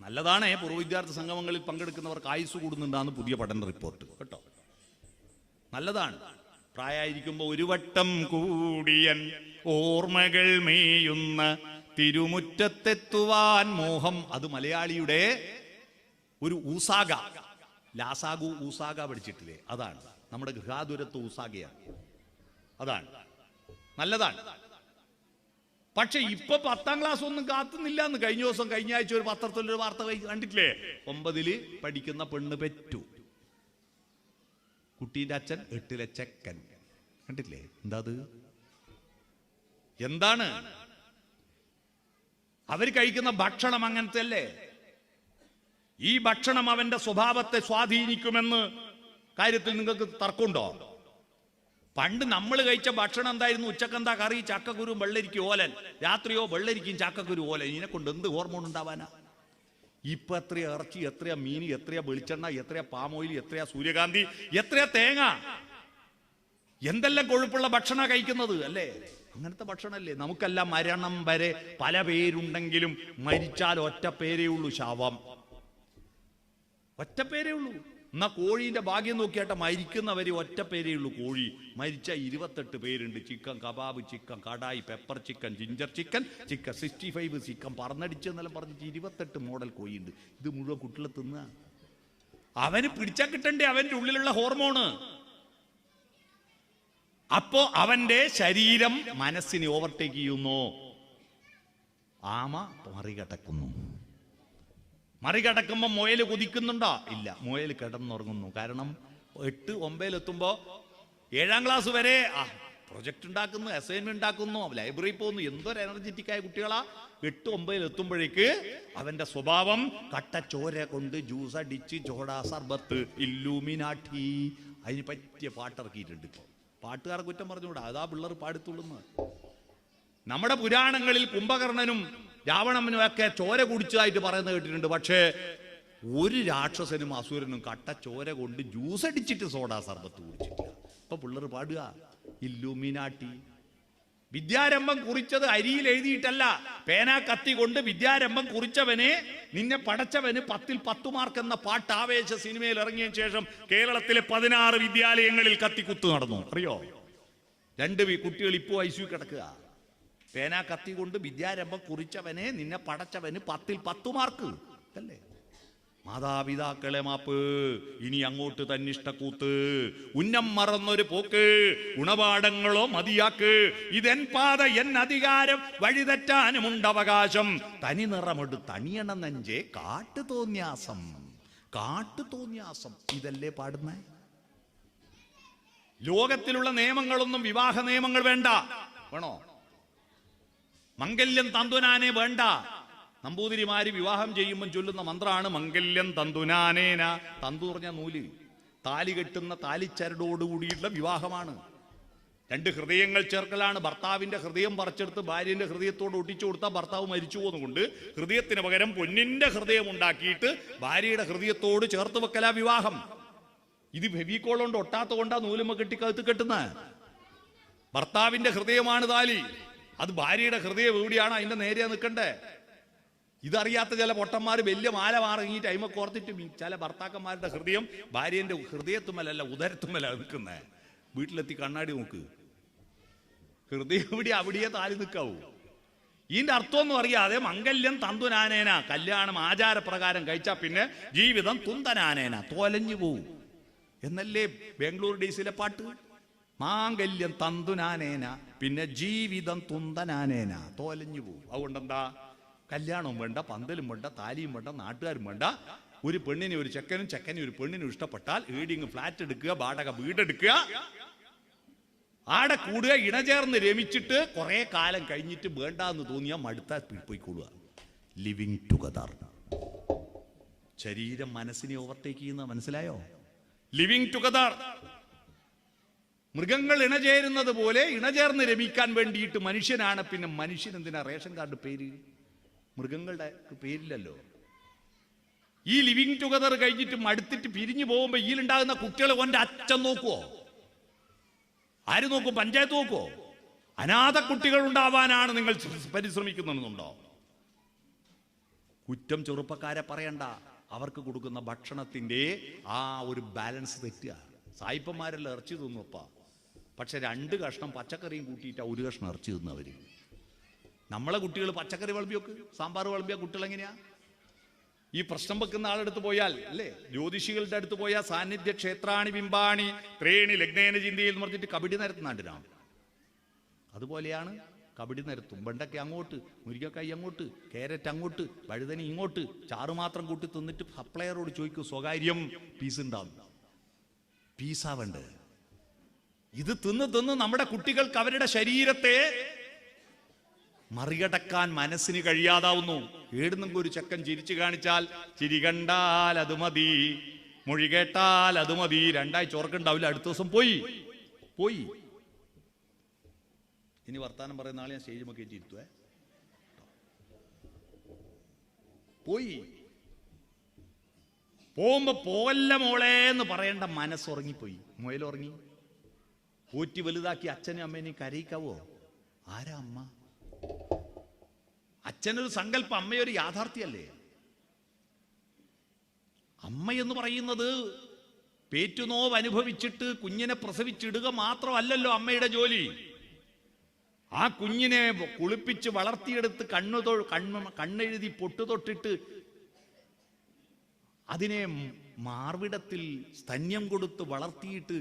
നല്ലതാണ്. പൂർവ്വ വിദ്യാർത്ഥി സംഗമങ്ങളിൽ പങ്കെടുക്കുന്നവർക്ക് ആയുസ് കൂടുന്നുണ്ടാന്ന് പുതിയ പഠന റിപ്പോർട്ട് കേട്ടോ. നല്ലതാണ്. പ്രായമായിരിക്കുമ്പോ ഒരു വട്ടം കൂടിയൻ ഓർമ്മകൾ മേയുന്ന തിരുമുറ്റത്തെത്തുവാൻ മോഹം. അത് മലയാളിയുടെ ഒരു ഊസാഗ. ലാസാഗു ഊസാഗ പഠിച്ചിട്ടില്ലേ? അതാണ് നമ്മുടെ ഗൃഹാതുരത്വ ഊസാഗയാണ്. അതാണ് നല്ലതാണ്. പക്ഷെ ഇപ്പൊ 10ാം ക്ലാസ് ഒന്നും കാത്തുന്നില്ല എന്ന് കഴിഞ്ഞ ആഴ്ച ഒരു പത്രത്തിലൊരു വാർത്ത കണ്ടിട്ടില്ലേ? 9ൽ പഠിക്കുന്ന പെണ്ണ് പെറ്റു, കുട്ടീന്റെ അച്ഛൻ 8ലെ ചെക്കൻ. കണ്ടിട്ടില്ലേ? എന്താ അത്? എന്താണ് അവർ കഴിക്കുന്ന ഭക്ഷണം? അങ്ങനത്തെ അല്ലേ? ഈ ഭക്ഷണം അവന്റെ സ്വഭാവത്തെ സ്വാധീനിക്കുമെന്ന് കാര്യത്തിൽ നിങ്ങൾക്ക് തർക്കമുണ്ടോ? പണ്ട് നമ്മൾ കഴിച്ച ഭക്ഷണം എന്തായിരുന്നു? ഉച്ചക്കെന്താ കറി? ചക്കക്കുരും വെള്ളരിക്കും ഓലൻ. രാത്രിയോ വെള്ളരിക്കും ചക്കക്കുരു ഓലൻ. ഇതിനെ കൊണ്ട് എന്ത് ഹോർമോൺ ഉണ്ടാവാനാ? ഇപ്പൊ എത്രയാ ഇറച്ചി, എത്രയാ മീൻ, എത്രയാ വെളിച്ചെണ്ണ, എത്രയാ പാം ഓയിൽ, എത്രയാ സൂര്യകാന്തി, എത്രയാ തേങ്ങ, എന്തെല്ലാം കൊഴുപ്പുള്ള ഭക്ഷണ കഴിക്കുന്നത് അല്ലേ? അങ്ങനത്തെ ഭക്ഷണമല്ലേ? നമുക്കെല്ലാം മരണം വരെ പല പേരുണ്ടെങ്കിലും മരിച്ചാൽ ഒറ്റ പേരേ ഉള്ളൂ, ശവം. ഒറ്റ പേരേ ഉള്ളൂ. എന്നാ കോഴീന്റെ ഭാഗ്യം നോക്കിയാട്ടെ മരിക്കുന്നവര് ഒറ്റ പേരേ ഉള്ളൂ കോഴി. മരിച്ച 28 പേരുണ്ട്. Chicken kebab, chicken kadai, pepper chicken, ginger chicken, chicken 65, chicken പറന്നടിച്ചെന്നെല്ലാം പറഞ്ഞിട്ട് 28 മോഡൽ കോഴിയുണ്ട്. ഇത് മുഴുവൻ കുട്ടികളെ തിന്ന. അവന് പിടിച്ചാൽ കിട്ടണ്ടേ അവന്റെ ഉള്ളിലുള്ള ഹോർമോണ്. അപ്പോ അവന്റെ ശരീരം മനസ്സിനെ ഓവർടേക്ക് ചെയ്യുന്നു. ആമ മറികടക്കുമ്പോ മുയൽ കുതിക്കുന്നുണ്ടോ? ഇല്ല, മുയൽ കിടന്നുറങ്ങുന്നു. കാരണം 8, 9 എത്തുമ്പോ 7ാം ക്ലാസ് വരെ പ്രൊജക്ട് ഉണ്ടാക്കുന്നു, അസൈൻമെന്റ് ഉണ്ടാക്കുന്നു, ലൈബ്രറി പോകുന്നു. എന്തൊരു എനർജറ്റിക് ആയ കുട്ടികളാ. 8, 9 എത്തുമ്പോഴേക്ക് അവന്റെ സ്വഭാവം കട്ട ചോര കൊണ്ട് ജ്യൂസ് അടിച്ച് ചോടാ സർബത്ത് ഇല്ലൂമിനാട്ടി. അതിന് പറ്റിയ പാട്ടിറക്കിയിട്ടുണ്ട്. ഇപ്പൊ പാട്ടുകാരെ കുറ്റം പറഞ്ഞുകൂടാ, അതാ പിള്ളേർ പാടിത്തുള്ളുന്നത്. നമ്മുടെ പുരാണങ്ങളിൽ കുംഭകർണനും രാവണനും ഒക്കെ ചോര കുടിച്ചതായിട്ട് പറയുന്നത് കേട്ടിട്ടുണ്ട്. പക്ഷേ ഒരു രാക്ഷസനും അസുരനും കട്ട ചോര കൊണ്ട് ജ്യൂസ് അടിച്ചിട്ട് സോഡാ സർബത്ത് കുടിച്ചിട്ടില്ല. ഇപ്പൊ പിള്ളേർ പാടുക ഇല്ലൂമിനാട്ടി. വിദ്യാരംഭം കുറിച്ചത് അരിയിൽ എഴുതിയിട്ടല്ല, പേന കത്തി കൊണ്ട് വിദ്യാരംഭം കുറിച്ചവനെ നിന്നെ പടച്ചവന് 10ൽ 10 മാർക്ക് എന്ന പാട്ട് ആവേശ സിനിമയിൽ ഇറങ്ങിയ ശേഷം കേരളത്തിലെ 16 വിദ്യാലയങ്ങളിൽ കത്തിക്കുത്ത് നടന്നു. അറിയോ? 2 കുട്ടികൾ ഇപ്പോൾ ICU കിടക്കുക. പേന കത്തി കൊണ്ട് വിദ്യാരംഭം കുറിച്ചവനെ നിന്നെ പടച്ചവന് 10ൽ 10 മാർക്ക് അല്ലേ? മാതാപിതാക്കളെ മാപ്പ്, ഇനി അങ്ങോട്ട് തന്നിഷ്ടക്കൂത്ത്, ഉന്നം മറന്നൊരു പോക്ക്, ഗുണപാഠങ്ങളോ മതിയാക്ക്, ഇതെൻ പാത എൻ അധികാരം, വഴിതെറ്റാനുമുണ്ടവകാശം, തനി നിറമെടു തണിയണ നെഞ്ചേ കാട്ടു തോന്യാസം. ഇതല്ലേ പാടുന്നേ? ലോകത്തിലുള്ള നിയമങ്ങളൊന്നും വിവാഹ നിയമങ്ങൾ വേണ്ട. വേണോ? മംഗല്യം തന്തുനാനെ വേണ്ട. നമ്പൂതിരിമാര് വിവാഹം ചെയ്യുമ്പോൾ ചൊല്ലുന്ന മന്ത്രമാണ് മംഗല്യം തന്തുനാനേന. തന്തു പറഞ്ഞ നൂല്, താലി കെട്ടുന്ന താലിച്ചരടോടുകൂടിയിട്ടുള്ള വിവാഹമാണ്. 2 ഹൃദയങ്ങൾ ചേർക്കലാണ്. ഭർത്താവിന്റെ ഹൃദയം പറിച്ചെടുത്ത് ഭാര്യന്റെ ഹൃദയത്തോട് ഒട്ടിച്ചു കൊടുത്താൽ ഭർത്താവ് മരിച്ചു പോകുന്നതുകൊണ്ട് ഹൃദയത്തിന് പകരം പൊന്നിന്റെ ഹൃദയം ഉണ്ടാക്കിയിട്ട് ഭാര്യയുടെ ഹൃദയത്തോട് ചേർത്ത് വെക്കലാ വിവാഹം. ഇത് ഫെവിക്കോൾ കൊണ്ട് ഒട്ടാത്ത കൊണ്ടാ നൂലുമ കെട്ടിക്കകത്ത് കെട്ടുന്നത്. ഭർത്താവിന്റെ ഹൃദയമാണ് താലി, അത് ഭാര്യയുടെ ഹൃദയം എവിടെയാണ് അതിന്റെ നേരെ നിൽക്കണ്ടേ. ഇതറിയാത്ത ചില പൊട്ടന്മാർ വലിയ മാല മാറങ്ങിയിട്ട് അയിമ കോർത്തിട്ട് ചില ഭർത്താക്കന്മാരുടെ ഹൃദയം ഭാര്യന്റെ ഹൃദയത്തുമല്ല ഉദരത്തുമല്ല നിൽക്കുന്നേ. വീട്ടിലെത്തി കണ്ണാടി നോക്ക്, ഹൃദയം എവിടെ അവിടെയേ താലി നിൽക്കാവൂ. ഇതിന്റെ അർത്ഥമൊന്നും അറിയാതെ മംഗല്യം തന്തുനാനേന, കല്യാണം ആചാരപ്രകാരം കഴിച്ചാൽ പിന്നെ ജീവിതം തുന്തനാനേന, തോലഞ്ഞു പോവും എന്നല്ലേ ബാംഗ്ലൂർ ഡേയ്സിലെ പാട്ട്. മാംഗല്യം തന്തുനാനേന, പിന്നെ ജീവിതം തുന്തനാനേന, തോലഞ്ഞു പോവും. അതുകൊണ്ടെന്താ? കല്യാണവും വേണ്ട, പന്തലും വേണ്ട, താലിയും വേണ്ട, നാട്ടുകാരും വേണ്ട. ഒരു പെണ്ണിനെ ഒരു ചെക്കനും ചെക്കനെ ഒരു പെണ്ണിനും ഇഷ്ടപ്പെട്ടാൽ ഈടിങ് ഫ്ലാറ്റ് എടുക്കുക, വാടക വീടെടുക്കുക, ആടെ കൂടുക, ഇണചേർന്ന് രമിച്ചിട്ട് കുറെ കാലം കഴിഞ്ഞിട്ട് വേണ്ടാന്ന് തോന്നിയാൽ മടുത്താൽ പോയിക്കൊള്ളുക. Living together. ശരീരം മനസ്സിനെ ഓവർടേക്ക് ചെയ്യുന്ന മനസ്സിലായോ? Living together. മൃഗങ്ങൾ ഇണചേരുന്നത് പോലെ ഇണചേർന്ന് രമിക്കാൻ വേണ്ടിയിട്ട് മനുഷ്യനാണ്. പിന്നെ മനുഷ്യൻ എന്തിനാ റേഷൻ കാർഡ് പേര്? മൃഗങ്ങളുടെ പേരില്ലല്ലോ. ഈ ലിവിങ് ടുഗദർ കഴിഞ്ഞിട്ട് മടുത്തിട്ട് പിരിഞ്ഞു പോകുമ്പോ ഇതിലുണ്ടാകുന്ന കുട്ടികളെ ഓന്റെ അച്ഛൻ നോക്കുവോ? ആര് നോക്കും? പഞ്ചായത്ത് നോക്കുവോ? അനാഥ കുട്ടികൾ ഉണ്ടാവാനാണ് നിങ്ങൾ പരിശ്രമിക്കുന്നുണ്ടോ? കുറ്റം ചെറുപ്പക്കാരെ പറയണ്ട, അവർക്ക് കൊടുക്കുന്ന ഭക്ഷണത്തിന്റെ ആ ഒരു ബാലൻസ് തെറ്റുക. സായിപ്പന്മാരെല്ലാം ഇറച്ചി തിന്നുപ്പ, പക്ഷെ 2 കഷ്ണം പച്ചക്കറിയും കൂട്ടിയിട്ടാ 1 കഷ്ണം ഇറച്ചി തിന്നവര്. നമ്മളെ കുട്ടികൾ പച്ചക്കറി വിളമ്പിയൊക്കെ സാമ്പാർ വിളമ്പിയ കുട്ടികൾ എങ്ങനെയാ? ഈ പ്രശ്നം വെക്കുന്ന ആളെടുത്ത് പോയാൽ അല്ലേ, ജ്യോതിഷികളുടെ അടുത്ത് പോയാൽ സാന്നിധ്യ ക്ഷേത്രാണി ബിംബാണി ത്രേണി ലഗ്നേന ചിന്തയിൽ എന്ന് പറഞ്ഞിട്ട് കബഡി നിരത്തുന്നാണ്ടിനാണ്. അതുപോലെയാണ് കബഡി നിരത്തും. വെണ്ടയ്ക്ക അങ്ങോട്ട്, മുരിങ്ങക്കായി അങ്ങോട്ട്, കാരറ്റ് അങ്ങോട്ട്, വഴുതനി ഇങ്ങോട്ട്, ചാറ് മാത്രം കൂട്ടി തിന്നിട്ട് സപ്ലയറോട് ചോദിക്കും സ്വകാര്യം പീസ് ഉണ്ടാവും. പീസാവണ്ടേ? ഇത് തിന്ന് നമ്മുടെ കുട്ടികൾക്ക് അവരുടെ ശരീരത്തെ മറികടക്കാൻ മനസ്സിന് കഴിയാതാവുന്നു. ഏടുന്നെങ്കിൽ ഒരു ചെക്കൻ ചിരിച്ചു കാണിച്ചാൽ ചിരി കണ്ടാൽ അത് മതി, മൊഴി കേട്ടാൽ അത് മതി, 2 ആഴ്ച ഓർക്കുണ്ടാവില്ല, അടുത്ത ദിവസം പോയി. ഇനി വർത്താനം പറയുന്ന ആളെ ഞാൻ സ്റ്റേജ് ഒക്കെ ചിരിത്തുവേ. പോയി പോകുമ്പോ പോല്ല മോളെ എന്ന് പറയേണ്ട മനസ്സുറങ്ങിപ്പോയി. മുയലുറങ്ങി. പോറ്റി വലുതാക്കി അച്ഛനും അമ്മേനെയും കരയിക്കാവോ? ആരാ അമ്മ? അച്ഛനൊരു സങ്കല്പം, അമ്മയൊരു യാഥാർത്ഥ്യമല്ലേ? അമ്മ എന്ന് പറയുന്നത് പേറ്റുനോവ് അനുഭവിച്ചിട്ട് കുഞ്ഞിനെ പ്രസവിച്ചിടുക മാത്രമല്ലല്ലോ അമ്മയുടെ ജോലി. ആ കുഞ്ഞിനെ കുളിപ്പിച്ച് വളർത്തിയെടുത്ത് കണ്ണെഴുതി പൊട്ടുതൊട്ടിട്ട് അതിനെ മാർവിടത്തിൽ സ്തന്യം കൊടുത്ത് വളർത്തിയിട്ട്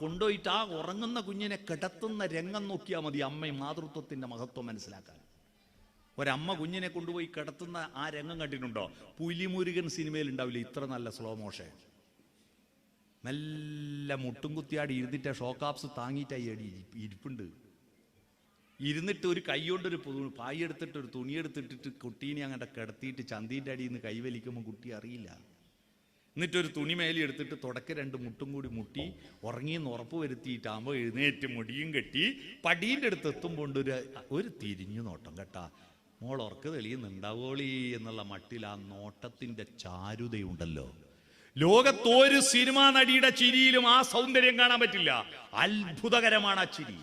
കൊണ്ടുപോയിട്ട് ആ ഉറങ്ങുന്ന കുഞ്ഞിനെ കിടത്തുന്ന രംഗം നോക്കിയാൽ മതി അമ്മയും മാതൃത്വത്തിന്റെ മഹത്വം മനസ്സിലാക്കാൻ. ഒരമ്മ കുഞ്ഞിനെ കൊണ്ടുപോയി കിടത്തുന്ന ആ രംഗം കണ്ടിട്ടുണ്ടോ? പുലിമുരുകൻ സിനിമയിൽ ഉണ്ടാവില്ല ഇത്ര നല്ല സ്ലോ മോഷൻ. നല്ല മുട്ടും കുത്തിയാടി ഇരുന്നിട്ട് ഷോക്കാപ്സ് താങ്ങിയിട്ടായി അടി ഇരിപ്പുണ്ട്. ഇരുന്നിട്ട് ഒരു കൈ കൊണ്ടൊരു പായി എടുത്തിട്ട് ഒരു തുണിയെടുത്തിട്ടിട്ട് കുട്ടീനെ അങ്ങനെ കിടത്തിയിട്ട് ചന്തീൻ്റെ അടിയിൽ നിന്ന് കൈവലിക്കുമ്പോൾ കുട്ടി അറിയില്ല. എന്നിട്ടൊരു തുണി മേലി എടുത്തിട്ട് തുടക്ക 2 മുട്ടും കൂടി മുട്ടി ഉറങ്ങിയെന്ന് ഉറപ്പ് വരുത്തിയിട്ടാകുമ്പോൾ എഴുന്നേറ്റ് മുടിയും കെട്ടി പടീൻ്റെ അടുത്ത് എത്തുമ്പോൾ ഒരു തിരിഞ്ഞു നോട്ടം കേട്ടാ. മോൾ ഉറക്ക് തെളിയുന്നുണ്ടാവോളി എന്നുള്ള മട്ടിൽ ആ നോട്ടത്തിൻ്റെ ചാരുതയുണ്ടല്ലോ. ലോകത്തൊരു സിനിമാ നടിയുടെ ചിരിയിലും ആ സൗന്ദര്യം കാണാൻ പറ്റില്ല. അത്ഭുതകരമാണ് ആ ചിരി.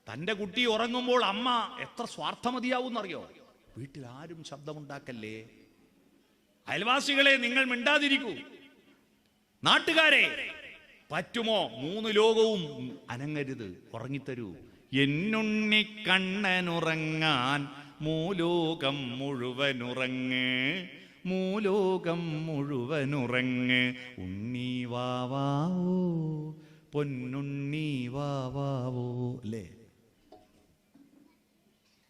തൻ്റെ കുട്ടി ഉറങ്ങുമ്പോൾ അമ്മ എത്ര സ്വാർത്ഥമതിയാവുന്നറിയോ? വീട്ടിൽ ആരും ശബ്ദമുണ്ടാക്കല്ലേ, അയൽവാസികളെ നിങ്ങൾ മിണ്ടാതിരിക്കൂ, നാട്ടുകാരെ പറ്റുമോ 3 ലോകവും അനങ്ങരുത്, ഉറങ്ങിത്തരൂ. എന്നുണ്ണി കണ്ണനുറങ്ങാൻ മൂലോകം മുഴുവനുറങ്ങ്, മൂലോകം മുഴുവനുറങ്ങ്, ഉണ്ണി വാവാവോ പൊന്നുണ്ണി വാവാവോ. അല്ലേ?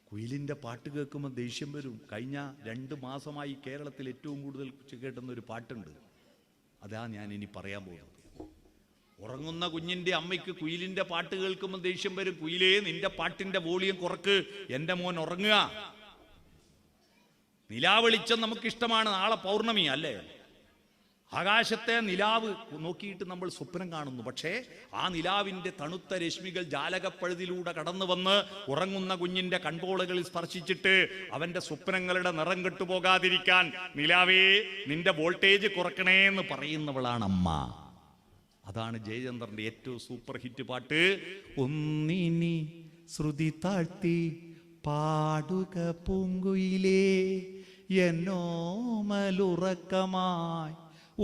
കുയിലിൻ്റെ പാട്ട് കേൾക്കുമ്പോൾ ദേഷ്യം വരും. കഴിഞ്ഞ 2 മാസമായി കേരളത്തിൽ ഏറ്റവും കൂടുതൽ കേട്ടുന്ന ഒരു പാട്ടുണ്ട്. അതാ ഞാൻ ഇനി പറയാൻ പോകുന്നത്. ഉറങ്ങുന്ന കുഞ്ഞിൻ്റെ അമ്മയ്ക്ക് കുയിലിൻ്റെ പാട്ട് കേൾക്കുമ്പോൾ ദേഷ്യം വരും. കുയിലേ, നിന്റെ പാട്ടിൻ്റെ വോളിയം കുറക്ക്, എൻ്റെ മോൻ ഉറങ്ങുക. നിലാവെളിച്ചം നമുക്കിഷ്ടമാണ്. നാളെ പൗർണമി അല്ലേ? ആകാശത്തെ നിലാവ് നോക്കിയിട്ട് നമ്മൾ സ്വപ്നം കാണുന്നു. പക്ഷേ ആ നിലാവിൻ്റെ തണുത്ത രശ്മികൾ ജാലകപ്പഴുതിലൂടെ കടന്നു വന്ന് ഉറങ്ങുന്ന കുഞ്ഞിൻ്റെ കൺപോളകളിൽ സ്പർശിച്ചിട്ട് അവൻ്റെ സ്വപ്നങ്ങളുടെ നിറം കെട്ടുപോകാതിരിക്കാൻ നിലാവേ നിന്റെ വോൾട്ടേജ് കുറക്കണേ എന്ന് പറയുന്നവളാണ് അമ്മ. അതാണ് ജയചന്ദ്രന്റെ ഏറ്റവും സൂപ്പർ ഹിറ്റ് പാട്ട്. ഒന്നിനി ശ്രുതി താഴ്ത്തി പാടുക പൂങ്കുയിലേ, എന്നോമലുറക്കമായി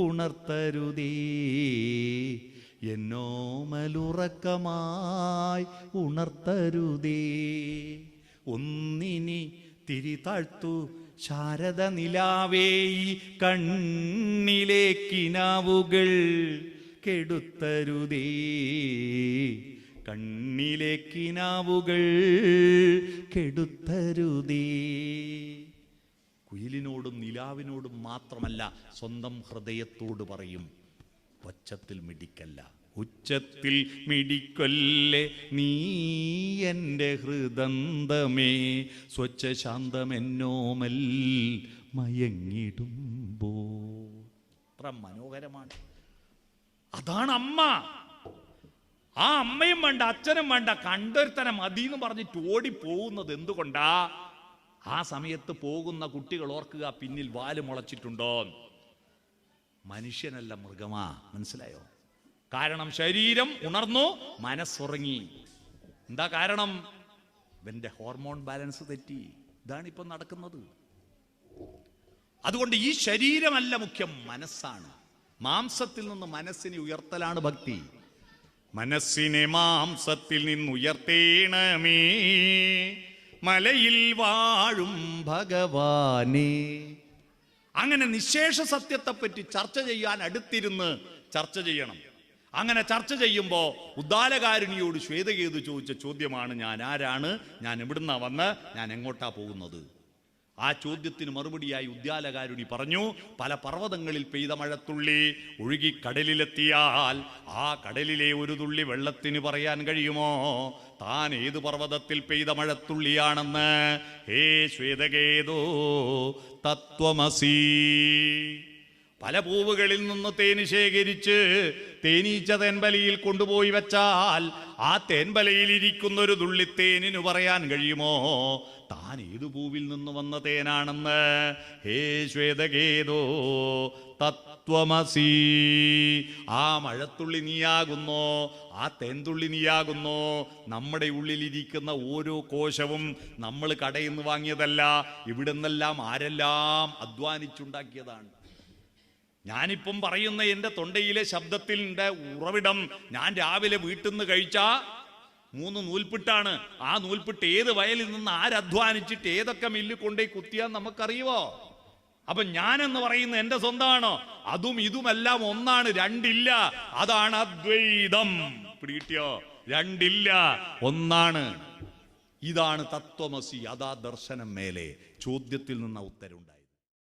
ഉണർത്തരുതേ, എന്നോമലുറക്കമായി ഉണർത്തരുതേ. ഒന്നിനി തിരി താഴ്ത്തു ശാരദ നിലാവേ, കണ്ണിലെ കിനാവുകൾ കെടുത്തരുതേ, കണ്ണിലെ കിനാവുകൾ കെടുത്തരുതേ. കുയിലിനോടും നിലാവിനോടും മാത്രമല്ല, സ്വന്തം ഹൃദയത്തോട് പറയും, ഒച്ചത്തിൽ മിടിക്കല്ല, ഉച്ചത്തിൽ മിടിക്കൊല്ലേ നീ എൻ്റെ ഹൃദന്തമേ, സ്വച്ഛ ശാന്തമെന്നോമൽ മയങ്ങിടുമ്പോ. അത്ര മനോഹരമാണ്. അതാണ് അമ്മ. ആ അമ്മയും വേണ്ട, അച്ഛനും വേണ്ട, കണ്ടൊരുത്തനെ മതി എന്ന് പറഞ്ഞിട്ട് ഓടി പോകുന്നത് എന്തുകൊണ്ടാ? ആ സമയത്ത് പോകുന്ന കുട്ടികൾ ഓർക്കുക, പിന്നിൽ വാല് മുളച്ചിട്ടുണ്ടോ. മനുഷ്യനല്ല, മൃഗമാ. മനസ്സിലായോ? കാരണം ശരീരം ഉണർന്നു, മനസ്സുറങ്ങി. എന്താ കാരണം? ഇവന്റെ ഹോർമോൺ ബാലൻസ് തെറ്റി. ഇതാണ് ഇപ്പം നടക്കുന്നത്. അതുകൊണ്ട് ഈ ശരീരമല്ല മുഖ്യം, മനസ്സാണ്. മാംസത്തിൽ നിന്ന് മനസ്സിനെ ഉയർത്തലാണ് ഭക്തി. മനസ്സിനെ മാംസത്തിൽ നിന്ന് ഉയർത്തേണമേ, മലയിൽ വാഴും ഭഗവാനെ. അങ്ങനെ നിശേഷ സത്യത്തെപ്പറ്റി ചർച്ച ചെയ്യാൻ അടുത്തിരുന്ന് ചർച്ച ചെയ്യണം. അങ്ങനെ ചർച്ച ചെയ്യുമ്പോൾ ഉദ്ദാലകാരുണിയോട് ശ്വേതകേതു ചോദിച്ച ചോദ്യമാണ്, ഞാൻ ആരാണ്, ഞാൻ എവിടുന്നാ വന്ന്, ഞാൻ എങ്ങോട്ടാ പോകുന്നത്? ആ ചോദ്യത്തിന് മറുപടിയായി ഉദ്ദാലകാരുണി പറഞ്ഞു, പല പർവ്വതങ്ങളിൽ പെയ്ത മഴത്തുള്ളി ഒഴുകി കടലിലെത്തിയാൽ ആ കടലിലെ ഒരു തുള്ളി വെള്ളത്തിന് പറയാൻ കഴിയുമോ താൻ ഏത് പർവ്വതത്തിൽ പെയ്ത മഴത്തുള്ളിയാണെന്ന്? ഹേ ശ്വേതകേതോ തത്വമസി. പല പൂവുകളിൽ നിന്ന് തേന് ശേഖരിച്ച് തേനീച്ച തേൻവലയിൽ കൊണ്ടുപോയി വെച്ചാൽ ആ തേൻവലയിൽ ഇരിക്കുന്നൊരു തുള്ളി തേനിന് പറയാൻ കഴിയുമോ താൻ ഏതു പൂവിൽ നിന്ന് വന്ന തേനാണെന്ന്? ഹേ ശ്വേതകേതോ തത്വമസി. ആ മഴത്തുള്ളി നീയാകുന്നോ, ആ തേൻതുള്ളി നീയാകുന്നോ? നമ്മുടെ ഉള്ളിലിരിക്കുന്ന ഓരോ കോശവും നമ്മൾ കടയിൽ നിന്ന് വാങ്ങിയതല്ല, ഇവിടെ നിന്നെല്ലാം ആരെല്ലാം അധ്വാനിച്ചുണ്ടാക്കിയതാണ്. ഞാനിപ്പം പറയുന്ന എൻ്റെ തൊണ്ടയിലെ ശബ്ദത്തിൻ്റെ ഉറവിടം ഞാൻ രാവിലെ വീട്ടിൽ നിന്ന് കഴിച്ച 3 നൂൽപ്പിട്ടാണ്. ആ നൂൽപ്പിട്ട് ഏത് വയലിൽ നിന്ന് ആരധ്വാനിച്ചിട്ട് ഏതൊക്കെ മില്ല് കൊണ്ടുപോയി കുത്തിയാന്ന് നമുക്കറിയുമോ? അപ്പൊ ഞാനെന്ന് പറയുന്ന എൻ്റെ സ്വന്തമാണോ? അതും ഇതുമെല്ലാം ഒന്നാണ്, രണ്ടില്ല. അതാണ് അദ്വൈതം. പിടികിട്ടിയോ? രണ്ടില്ല, ഒന്നാണ്. ഇതാണ് തത്വമസി. അതാ ദർശനം മേലെ. ചോദ്യത്തിൽ നിന്ന് ഉത്തരവുണ്ടായി.